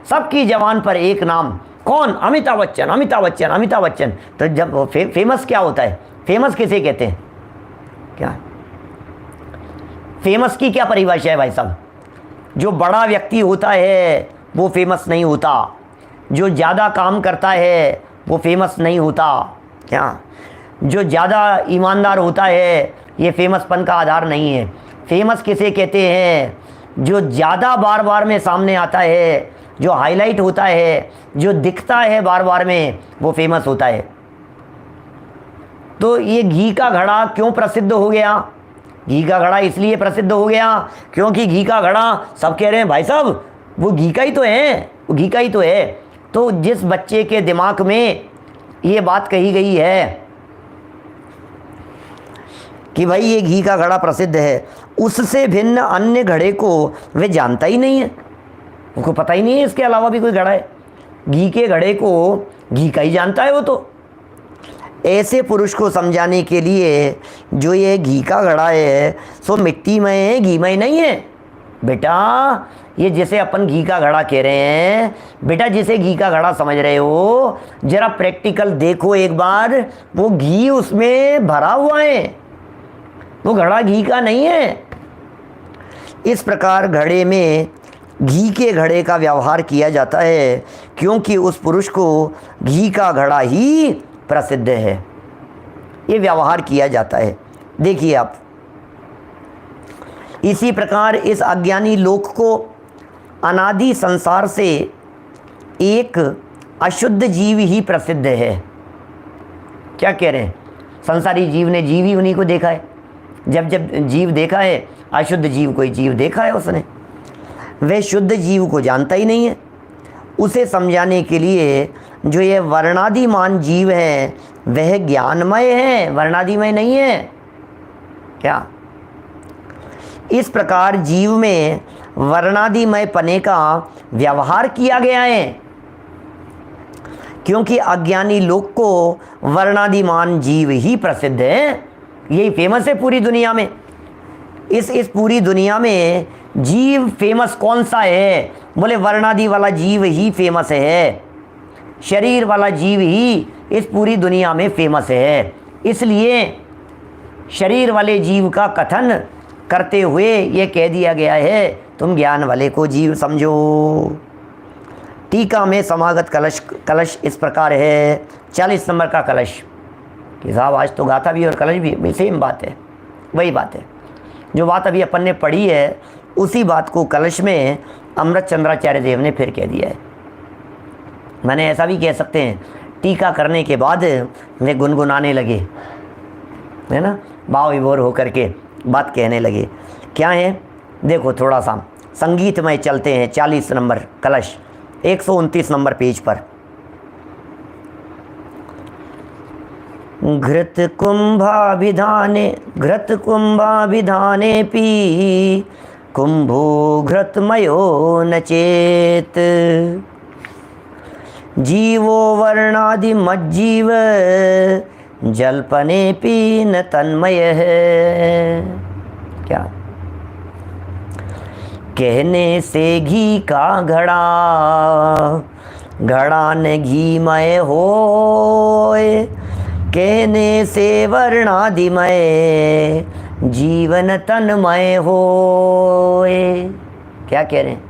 सबकी जवान पर एक नाम, कौन? अमिताभ बच्चन, अमिताभ बच्चन, अमिताभ बच्चन। तो जब फेमस क्या होता है? फेमस किसे कहते हैं? क्या फेमस की क्या परिभाषा है भाई साहब? जो बड़ा व्यक्ति होता है वो फेमस नहीं होता, जो ज़्यादा काम करता है वो फेमस नहीं होता। क्या जो ज़्यादा ईमानदार होता है ये फेमसपन का आधार नहीं है। फेमस किसे कहते हैं? जो ज़्यादा बार बार में सामने आता है, जो हाईलाइट होता है, जो दिखता है बार बार में, वो फेमस होता है। तो ये घी का घड़ा क्यों प्रसिद्ध हो गया? घी का घड़ा इसलिए प्रसिद्ध हो गया क्योंकि घी का घड़ा, सब कह रहे हैं भाई साहब वो घी का ही तो है, वो घी का ही तो है। तो जिस बच्चे के दिमाग में ये बात कही गई है कि भाई ये घी का घड़ा प्रसिद्ध है, उससे भिन्न अन्य घड़े को वे जानता ही नहीं है, उसको पता ही नहीं है इसके अलावा भी कोई घड़ा है। घी के घड़े को घी का ही जानता है वो। तो ऐसे पुरुष को समझाने के लिए जो ये घी का घड़ा है सो मिट्टी में है, घी में नहीं है। बेटा ये जिसे अपन घी का घड़ा कह रहे हैं, बेटा जिसे घी का घड़ा समझ रहे हो, जरा प्रैक्टिकल देखो एक बार, वो घी उसमें भरा हुआ है, वो घड़ा घी का नहीं है। इस प्रकार घड़े में घी के घड़े का व्यवहार किया जाता है क्योंकि उस पुरुष को घी का घड़ा ही प्रसिद्ध है, ये व्यवहार किया जाता है। देखिए आप, इसी प्रकार इस अज्ञानी लोक को अनादि संसार से एक अशुद्ध जीव ही प्रसिद्ध है। क्या कह रहे हैं? संसारी जीव ने जीव ही उन्हीं को देखा है। जब जब जीव देखा है, अशुद्ध जीव कोई जीव देखा है उसने, वह शुद्ध जीव को जानता ही नहीं है। उसे समझाने के लिए जो ये वर्णादिमान जीव है वह ज्ञानमय है, वर्णादिमय नहीं है। क्या इस प्रकार जीव में वर्णादिमय पने का व्यवहार किया गया है, क्योंकि अज्ञानी लोग को वर्णादिमान जीव ही प्रसिद्ध है, यही फेमस है पूरी दुनिया में। इस पूरी दुनिया में जीव फेमस कौन सा है? बोले वर्णादि वाला जीव ही फेमस है, शरीर वाला जीव ही इस पूरी दुनिया में फेमस है। इसलिए शरीर वाले जीव का कथन करते हुए ये कह दिया गया है, तुम ज्ञान वाले को जीव समझो। टीका में समागत कलश इस प्रकार है, 40 नंबर का कलश कि साहब आज तो गाथा भी और कलश भी सेम बात है, वही बात है जो बात अभी अपन ने पढ़ी है, उसी बात को कलश में अमृत चंद्राचार्य देव ने फिर कह दिया है। मैंने ऐसा भी कह सकते हैं, टीका करने के बाद वे गुनगुनाने लगे, है ना, भाव विभोर होकर के बात कहने लगे। क्या है देखो, थोड़ा सा संगीतमय चलते हैं। 40 नंबर कलश 129 नंबर पेज पर। घृत कुंभाभिधाने पी कुंभो घृतमयो न चेत जीवो वर्णादि मज्जीव जल्पने पी न तन्मय है। क्या कहने से घी का घड़ा न घीमय होए, कहने से वर्णादिमय जीवन तन्मय होए। क्या कह रहे हैं?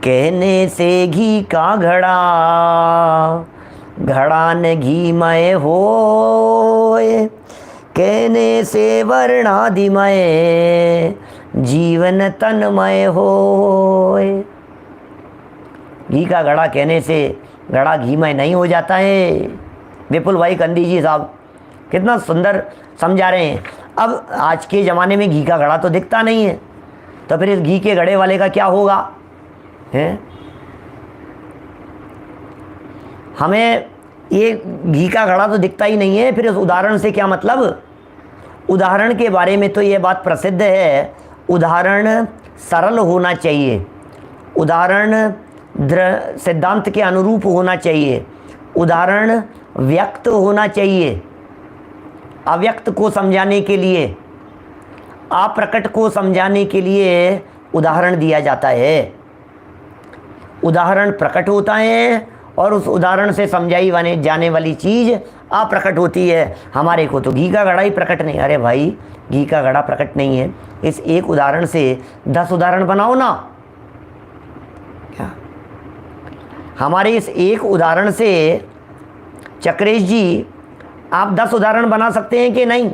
कहने से घी का घड़ा न घीमय होए, कहने से वर्णादिमय जीवन तन्मय होए। घी का घड़ा कहने से घड़ा घीमय नहीं हो जाता है। विपुल भाई कंदी जी साहब कितना सुंदर समझा रहे हैं। अब आज के ज़माने में घी का घड़ा तो दिखता नहीं है, तो फिर इस घी के घड़े वाले का क्या होगा? हैं, हमें ये घी का घड़ा तो दिखता ही नहीं है, फिर इस उदाहरण से क्या मतलब? उदाहरण के बारे में तो ये बात प्रसिद्ध है, उदाहरण सरल होना चाहिए, उदाहरण सिद्धांत के अनुरूप होना चाहिए, उदाहरण व्यक्त होना चाहिए। अव्यक्त को समझाने के लिए, अप्रकट को समझाने के लिए उदाहरण दिया जाता है। उदाहरण प्रकट होता है और उस उदाहरण से समझाई जाने वाली चीज़ अप्रकट होती है। हमारे को तो घी का घड़ा ही प्रकट नहीं। अरे भाई, घी का घड़ा प्रकट नहीं है, इस एक उदाहरण से 10 उदाहरण बनाओ ना। क्या हमारे इस एक उदाहरण से चक्रेश जी आप 10 उदाहरण बना सकते हैं कि नहीं?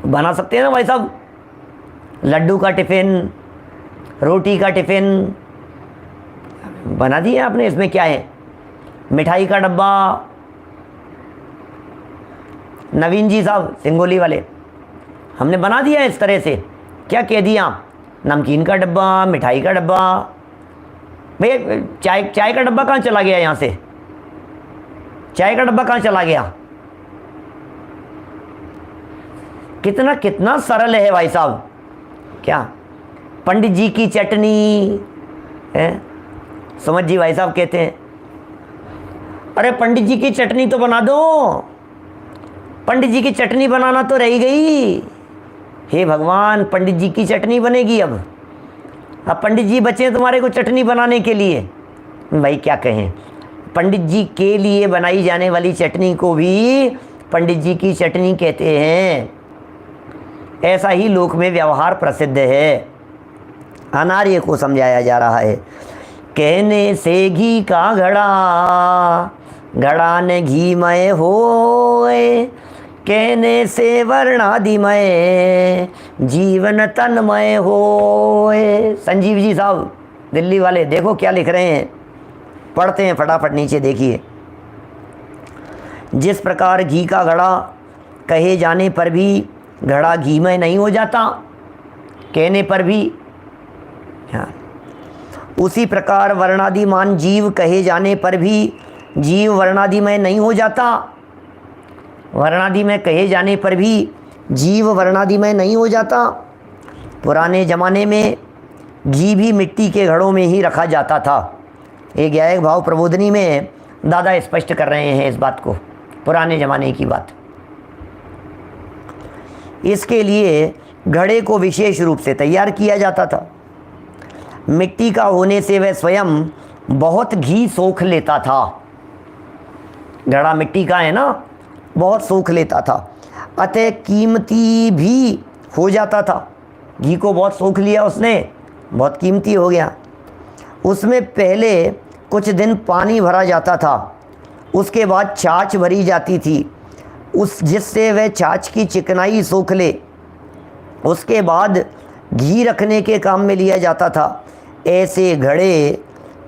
बना सकते हैं ना भाई साहब। लड्डू का टिफ़िन, रोटी का टिफ़िन बना दिए आपने। इसमें क्या है? मिठाई का डब्बा, नवीन जी साहब सिंगोली वाले, हमने बना दिया इस तरह से। क्या कह दिया? नमकीन का डब्बा, मिठाई का डब्बा। भैया चाय का डब्बा कहाँ चला गया? यहाँ से चाय का डब्बा कहाँ चला गया? कितना सरल है भाई साहब। क्या पंडित जी की चटनी है? समझ जी भाई साहब कहते हैं, अरे पंडित जी की चटनी तो बना दो। पंडित जी की चटनी बनाना तो रह गई। हे भगवान, पंडित जी की चटनी बनेगी अब पंडित जी बचे तुम्हारे को चटनी बनाने के लिए। भाई क्या कहें, पंडित जी के लिए बनाई जाने वाली चटनी को भी पंडित जी की चटनी कहते हैं। ऐसा ही लोक में व्यवहार प्रसिद्ध है। अनार्य को समझाया जा रहा है। कहने से घी का घड़ा न घीमय होए, कहने से वर्णादिमय जीवन तन्मय होए। संजीव जी साहब दिल्ली वाले देखो क्या लिख रहे हैं, पढ़ते हैं फटाफट नीचे देखिए। जिस प्रकार घी का घड़ा कहे जाने पर भी घड़ा घीमय नहीं हो जाता, कहने पर भी, हाँ, उसी प्रकार वर्णादिमान जीव कहे जाने पर भी जीव वर्णादिमय नहीं हो जाता। वर्णादिमय कहे जाने पर भी जीव वर्णादिमय नहीं हो जाता। पुराने ज़माने में घी भी मिट्टी के घड़ों में ही रखा जाता था। एक गायक भाव प्रबोधनी में दादा स्पष्ट कर रहे हैं इस बात को, पुराने ज़माने की बात। इसके लिए घड़े को विशेष रूप से तैयार किया जाता था। मिट्टी का होने से वह स्वयं बहुत घी सोख लेता था। घड़ा मिट्टी का है ना, बहुत सोख लेता था, अतः कीमती भी हो जाता था। घी को बहुत सोख लिया उसने, बहुत कीमती हो गया। उसमें पहले कुछ दिन पानी भरा जाता था, उसके बाद छाछ भरी जाती थी, जिससे वह छाछ की चिकनाई सोख ले। उसके बाद घी रखने के काम में लिया जाता था। ऐसे घड़े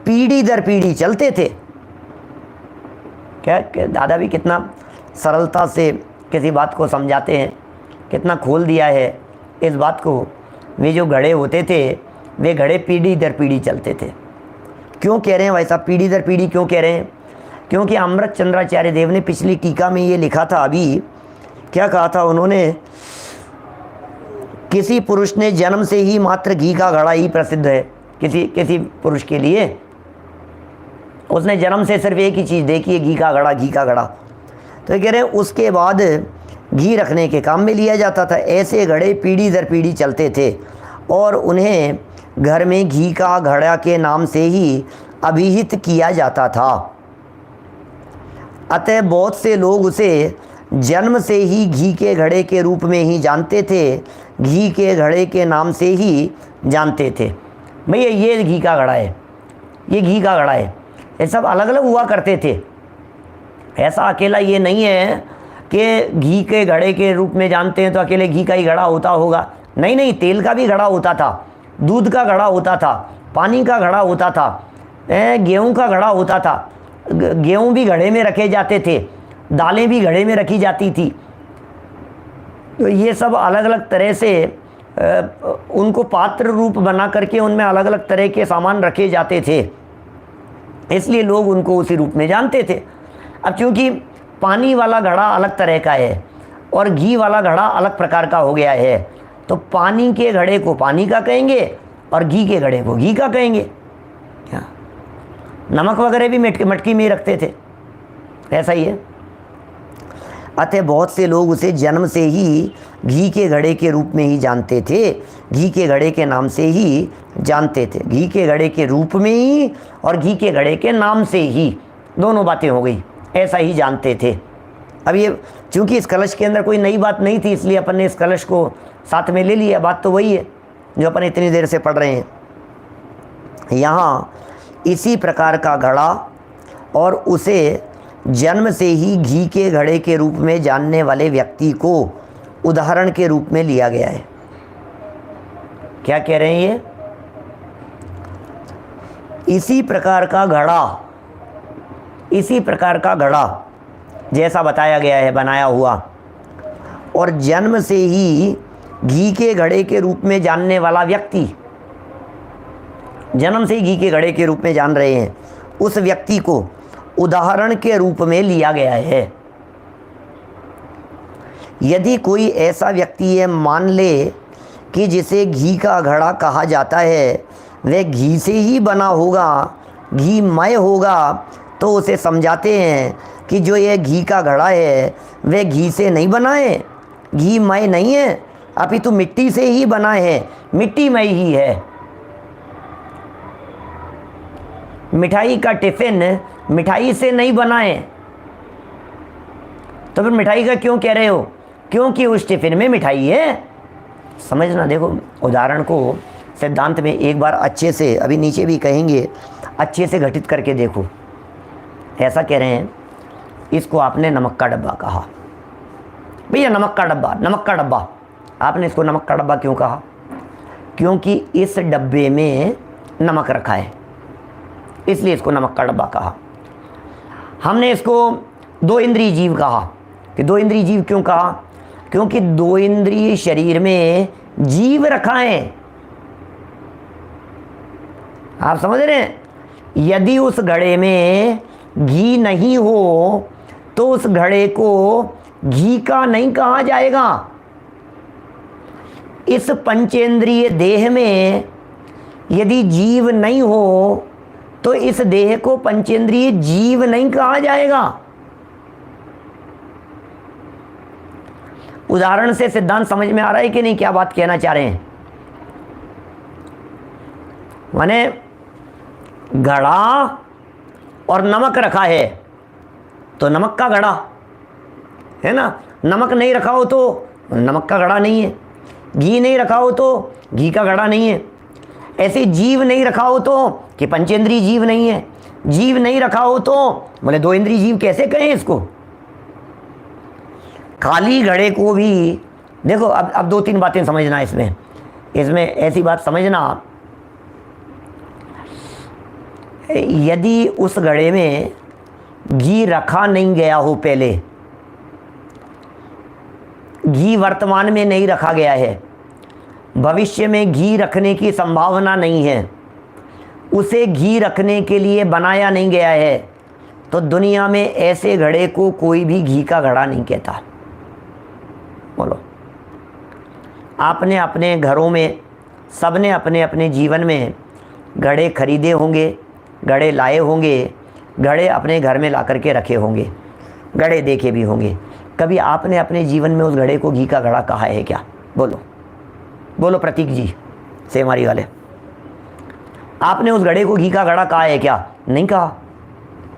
पीढ़ी दर पीढ़ी चलते थे। क्या दादा भी कितना सरलता से किसी बात को समझाते हैं, कितना खोल दिया है इस बात को। वे जो घड़े होते थे, वे घड़े पीढ़ी दर पीढ़ी चलते थे। क्यों कह रहे हैं भाई साहब पीढ़ी दर पीढ़ी क्यों कह रहे हैं? क्योंकि अमृत चंद्राचार्य देव ने पिछली टीका में ये लिखा था। अभी क्या कहा था उन्होंने? किसी पुरुष ने जन्म से ही मात्र घी का घड़ा ही प्रसिद्ध है। किसी पुरुष के लिए उसने जन्म से सिर्फ एक ही चीज़ देखी है, घी का घड़ा, घी का घड़ा। तो ये कह रहे हैं उसके बाद घी रखने के काम में लिया जाता था। ऐसे घड़े पीढ़ी दर पीढ़ी चलते थे और उन्हें घर में घी का घड़ा के नाम से ही अभिहित किया जाता था। अतः बहुत से लोग उसे जन्म से ही घी के घड़े के रूप में ही जानते थे, घी के घड़े के नाम से ही जानते थे। भैया ये घी का घड़ा है, ये घी का घड़ा है। ये सब अलग अलग हुआ करते थे। ऐसा अकेला ये नहीं है कि घी के घड़े के रूप में जानते हैं तो अकेले घी का ही घड़ा होता होगा। नहीं नहीं, तेल का भी घड़ा होता था, दूध का घड़ा होता था, पानी का घड़ा होता था, गेहूं का घड़ा होता था। गेहूं भी घड़े में रखे जाते थे, दालें भी घड़े में रखी जाती थी। तो ये सब अलग अलग तरह से उनको पात्र रूप बना करके उनमें अलग अलग तरह के सामान रखे जाते थे, इसलिए लोग उनको उसी रूप में जानते थे। अब चूँकि पानी वाला घड़ा अलग तरह का है और घी वाला घड़ा अलग प्रकार का हो गया है, तो पानी के घड़े को पानी का कहेंगे और घी के घड़े को घी का कहेंगे। क्या नमक वगैरह भी मटकी में ही रखते थे, ऐसा ही है। अतः बहुत से लोग उसे जन्म से ही घी के घड़े के रूप में ही जानते थे, घी के घड़े के नाम से ही जानते थे। घी के घड़े के रूप में ही और घी के घड़े के नाम से ही, दोनों बातें हो गई, ऐसा ही जानते थे। अब ये चूँकि इस कलश के अंदर कोई नई बात नहीं थी, इसलिए अपन ने इस कलश को साथ में ले लिया। बात तो वही है जो अपन इतनी देर से पढ़ रहे हैं। यहाँ इसी प्रकार का घड़ा और उसे जन्म से ही घी के घड़े के रूप में जानने वाले व्यक्ति को उदाहरण के रूप में लिया गया है। क्या कह रहे हैं ये? इसी प्रकार का घड़ा, इसी प्रकार का घड़ा जैसा बताया गया है बनाया हुआ, और जन्म से ही घी के घड़े के रूप में जानने वाला व्यक्ति, जन्म से ही घी के घड़े के रूप में जान रहे हैं, उस व्यक्ति को उदाहरण के रूप में लिया गया है। यदि कोई ऐसा व्यक्ति ये मान ले कि जिसे घी का घड़ा कहा जाता है वह घी से ही बना होगा, घीमय होगा, तो उसे समझाते हैं कि जो ये घी का घड़ा है वह घी से नहीं बना है, घीमय नहीं है, अपितु मिट्टी से ही बना है, मिट्टीमय ही है। मिठाई का टिफ़िन मिठाई से नहीं बना है, तो फिर मिठाई का क्यों कह रहे हो? क्योंकि उस टिफ़िन में मिठाई है। समझना, देखो उदाहरण को सिद्धांत में एक बार अच्छे से, अभी नीचे भी कहेंगे, अच्छे से घटित करके देखो। ऐसा कह रहे हैं, इसको आपने नमक का डब्बा कहा। भैया नमक का डब्बा, नमक का डब्बा, आपने इसको नमक का डब्बा क्यों कहा? क्योंकि इस डब्बे में नमक रखा है, इसलिए इसको नमक का डब्बा कहा। हमने इसको दो इंद्रिय जीव कहा। कि दो इंद्रिय जीव क्यों कहा? क्योंकि दो इंद्रिय शरीर में जीव रखा है। आप समझ रहे हैं? यदि उस घड़े में घी नहीं हो तो उस घड़े को घी का नहीं कहा जाएगा। इस पंचेंद्रिय देह में यदि जीव नहीं हो तो इस देह को पंचेंद्रिय जीव नहीं कहा जाएगा। उदाहरण से सिद्धांत समझ में आ रहा है कि नहीं, क्या बात कहना चाह रहे हैं? माने घड़ा और नमक रखा है तो नमक का घड़ा है ना, नमक नहीं रखा हो तो नमक का घड़ा नहीं है, घी नहीं रखा हो तो घी का घड़ा नहीं है। ऐसे जीव नहीं रखा हो तो कि पंचेंद्रीय जीव नहीं है, जीव नहीं रखा हो तो बोले दो इंद्रिय जीव कैसे कहें इसको? खाली घड़े को भी देखो, अब दो तीन बातें समझना इसमें ऐसी बात समझना, यदि उस घड़े में घी रखा नहीं गया हो, पहले घी वर्तमान में नहीं रखा गया है, भविष्य में घी रखने की संभावना नहीं है, उसे घी रखने के लिए बनाया नहीं गया है, तो दुनिया में ऐसे घड़े को कोई भी घी का घड़ा नहीं कहता। बोलो, आपने अपने घरों में, सबने अपने अपने जीवन में घड़े खरीदे होंगे, घड़े लाए होंगे, घड़े अपने घर में ला करके रखे होंगे, घड़े देखे भी होंगे। कभी आपने अपने जीवन में उस घड़े को घी का घड़ा कहा है क्या? बोलो बोलो प्रतीक जी, सेमारी वाले, आपने उस घड़े को घी का घड़ा कहा है क्या? नहीं कहा।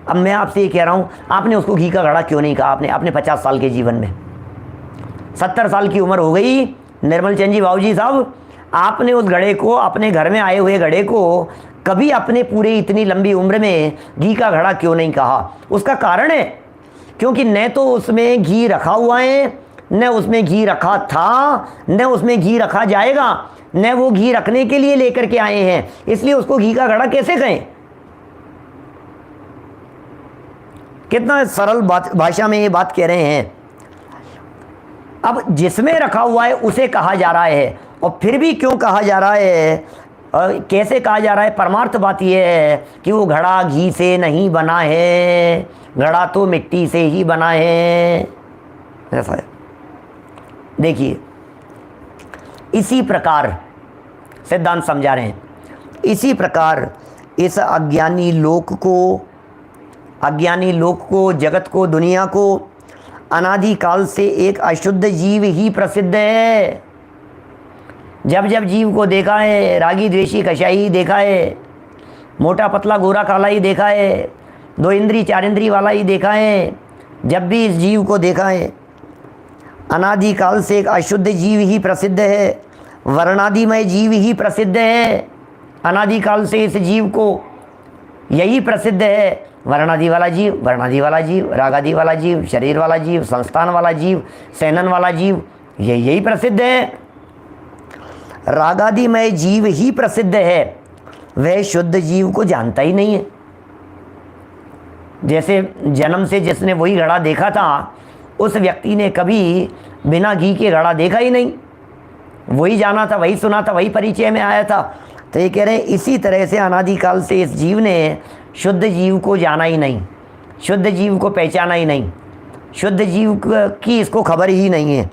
अब मैं आपसे ये कह रहा हूँ, आपने उसको घी का घड़ा क्यों नहीं कहा? आपने अपने 50 साल के जीवन में, 70 साल की उम्र हो गई निर्मल चंद जी बाबूजी साहब, आपने उस घड़े को, अपने घर में आए हुए घड़े को कभी अपने पूरे इतनी लंबी उम्र में घी का घड़ा क्यों नहीं कहा? उसका कारण है क्योंकि न तो उसमें घी रखा हुआ है, न उसमें घी रखा था, न उसमें घी रखा जाएगा, न वो घी रखने के लिए लेकर के आए हैं, इसलिए उसको घी का घड़ा कैसे कहें? कितना सरल बात, भाषा में ये बात कह रहे हैं। अब जिसमें रखा हुआ है उसे कहा जा रहा है, और फिर भी क्यों कहा जा रहा है, कैसे कहा जा रहा है? परमार्थ बात यह है कि वो घड़ा घी से नहीं बना है, घड़ा तो मिट्टी से ही बना है। ऐसा है। देखिए, इसी प्रकार सिद्धांत समझा रहे हैं, इसी प्रकार इस अज्ञानी लोक को, जगत को, दुनिया को अनादिकाल से एक अशुद्ध जीव ही प्रसिद्ध है। जब जब जीव को देखा है, रागी द्वेषी कषाई ही देखा है, मोटा पतला गोरा काला ही देखा है, दो इंद्री चार इंद्री वाला ही देखा है। जब भी इस जीव को देखा है, अनादिकाल से एक अशुद्ध जीव ही प्रसिद्ध है, वर्णादिमय जीव ही प्रसिद्ध है। अनादिकाल से इस जीव को यही प्रसिद्ध है, वर्णादि वाला जीव, वर्णादि वाला जीव, रागादि वाला जीव, शरीर वाला जीव, संस्थान वाला जीव, सेनन वाला जीव, यही प्रसिद्ध है। रागादिमय जीव ही प्रसिद्ध है, वह शुद्ध जीव को जानता ही नहीं है। जैसे जन्म से जिसने वही घड़ा देखा था, उस व्यक्ति ने कभी बिना घी के घड़ा देखा ही नहीं, वही जाना था, वही सुना था, वही परिचय में आया था। तो ये कह रहे हैं इसी तरह से अनादिकाल से इस जीव ने शुद्ध जीव को जाना ही नहीं, शुद्ध जीव को पहचाना ही नहीं, शुद्ध जीव की इसको खबर ही नहीं है।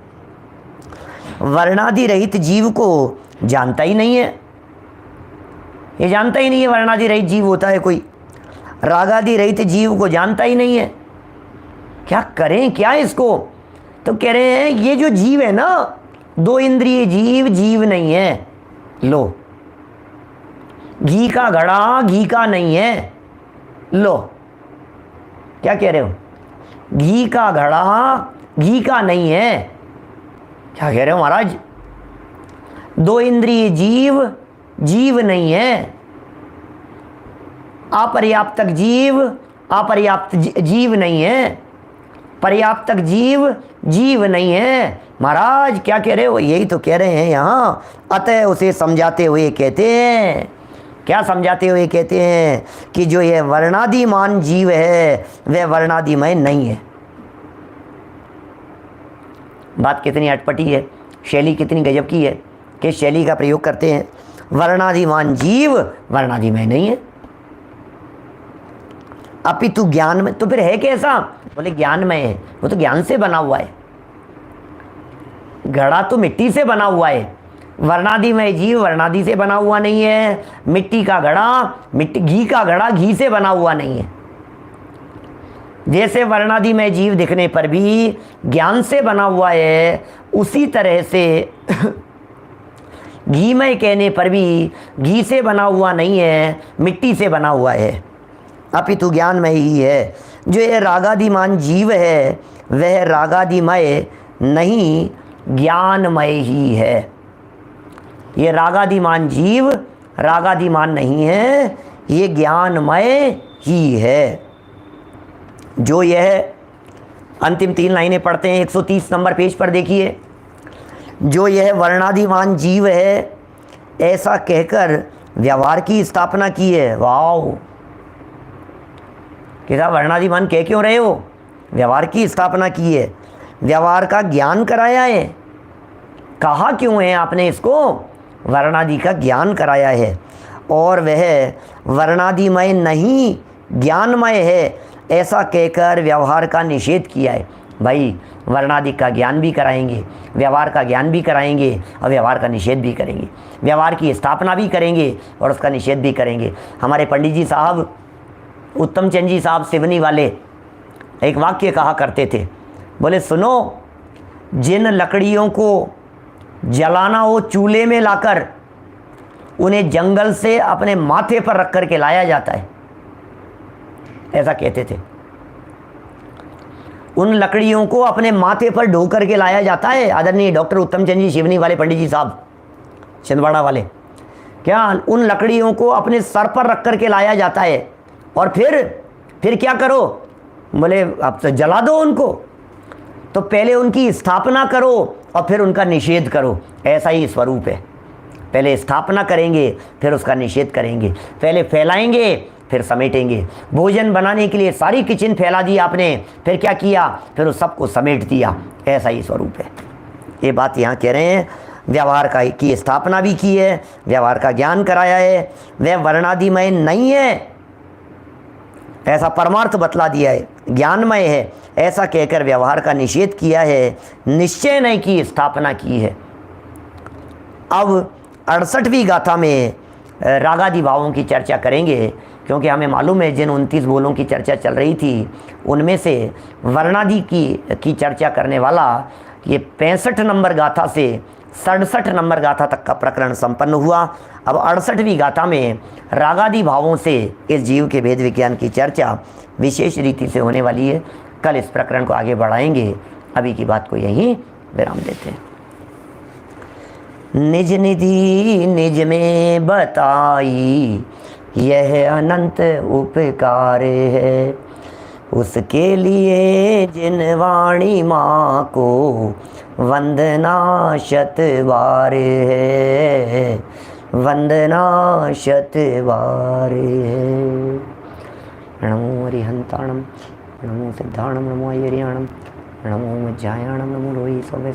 वर्णादि रहित जीव को जानता ही नहीं है, ये जानता ही नहीं है वर्णादि रहित जीव होता है कोई, रागादि रहित जीव को जानता ही नहीं है। क्या करें क्या इसको? तो कह रहे हैं ये जो जीव है ना, दो इंद्रिय जीव, जीव नहीं है। लो, घी का घड़ा घी का नहीं है। लो, क्या कह रहे हो? घी का घड़ा घी का नहीं है। क्या कह रहे हो महाराज? दो इंद्रिय जीव, जीव नहीं है। अपर्याप्तक जीव, अपर्याप्त जीव नहीं है। पर्याप्तक जीव, जीव नहीं है। महाराज क्या कह रहे हो? यही तो कह रहे हैं यहाँ। अतः उसे समझाते हुए कहते हैं, क्या समझाते हुए कहते हैं कि जो ये वर्णादिमान जीव है वह वर्णादिमय नहीं है। बात कितनी अटपटी है, शैली कितनी गजब की है कि शैली का प्रयोग करते हैं। वर्णादिमान जीव वर्णादिमय नहीं है, अपितु ज्ञान में। तो फिर है कैसा? बोले ज्ञानमय है, वो तो ज्ञान से बना हुआ है। घड़ा तो मिट्टी से बना हुआ है, वर्णादिमय जीव वर्णादि से बना हुआ नहीं है। मिट्टी का घड़ा घी का घड़ा घी से बना हुआ नहीं है। जैसे वर्णादिमय जीव दिखने पर भी ज्ञान से बना हुआ है, उसी तरह से घीमय कहने पर भी घी से बना हुआ नहीं है, मिट्टी से बना हुआ है, अपितु ज्ञानमय ही है। जो ये रागादिमान जीव है वह रागादिमय नहीं, ज्ञानमय ही है। ये रागादिमान जीव रागादिमान नहीं है, ये ज्ञानमय ही है। जो यह अंतिम 3 लाइनें पढ़ते हैं 130 नंबर पेज पर देखिए। जो यह वर्णादिमान जीव है ऐसा कहकर व्यवहार की स्थापना की है। वाह, कि साहब वर्णादिमान कह क्यों रहे हो? व्यवहार की स्थापना की है, व्यवहार का ज्ञान कराया है। कहा क्यों है आपने इसको? वर्णादि का ज्ञान कराया है, और वह वर्णादिमय नहीं ज्ञानमय है ऐसा कहकर व्यवहार का निषेध किया है। भाई वर्णादि का ज्ञान भी कराएंगे, व्यवहार का ज्ञान भी कराएंगे, और व्यवहार का निषेध भी करेंगे। व्यवहार की स्थापना भी करेंगे और उसका निषेध भी करेंगे। हमारे पंडित जी साहब उत्तम चंद जी साहब सिवनी वाले एक वाक्य कहा करते थे। बोले सुनो, जिन लकड़ियों को जलाना हो चूल्हे में लाकर, उन्हें जंगल से अपने माथे पर रख कर के लाया जाता है, ऐसा कहते थे। उन लकड़ियों को अपने माथे पर ढो करके लाया जाता है। आदरणीय डॉक्टर उत्तम चंद जी शिवनी वाले पंडित जी साहब छिंदवाड़ा वाले, क्या उन लकड़ियों को अपने सर पर रख करके लाया जाता है, और फिर क्या करो? बोले अब तो जला दो उनको। तो पहले उनकी स्थापना करो और फिर उनका निषेध करो। ऐसा ही स्वरूप है। पहले स्थापना करेंगे फिर उसका निषेध करेंगे, पहले फैलाएंगे फिर समेटेंगे। भोजन बनाने के लिए सारी किचन फैला दी आपने, फिर क्या किया? फिर उस सबको समेट दिया। ऐसा ही स्वरूप है। ये बात यहाँ कह रहे हैं। व्यवहार का की स्थापना भी की है, व्यवहार का ज्ञान कराया है। वह वर्णादिमय नहीं है ऐसा परमार्थ बतला दिया है, ज्ञानमय है ऐसा कहकर व्यवहार का निषेध किया है, निश्चय नहीं की स्थापना की है। अब 68वीं गाथा में रागादि भावों की चर्चा करेंगे, क्योंकि हमें मालूम है जिन 29 बोलों की चर्चा चल रही थी उनमें से वर्णादि की चर्चा करने वाला ये 65 नंबर गाथा से 67 नंबर गाथा तक का प्रकरण संपन्न हुआ। अब 68वीं गाथा में रागादि भावों से इस जीव के भेद विज्ञान की चर्चा विशेष रीति से होने वाली है। कल इस प्रकरण को आगे बढ़ाएंगे। अभी की बात को यहीं विराम देते हैं। निज निधि निज में बताई यह अनंत उपकार है, उसके लिए जिन वाणी माँ को वंदना शत बार है, वंदना शत बार है। नमो अरिहंताणम, नमो सिद्धाणम, नमो अय्यरियाणम, नमो मज्जायाणम, नमो रोहि सवे।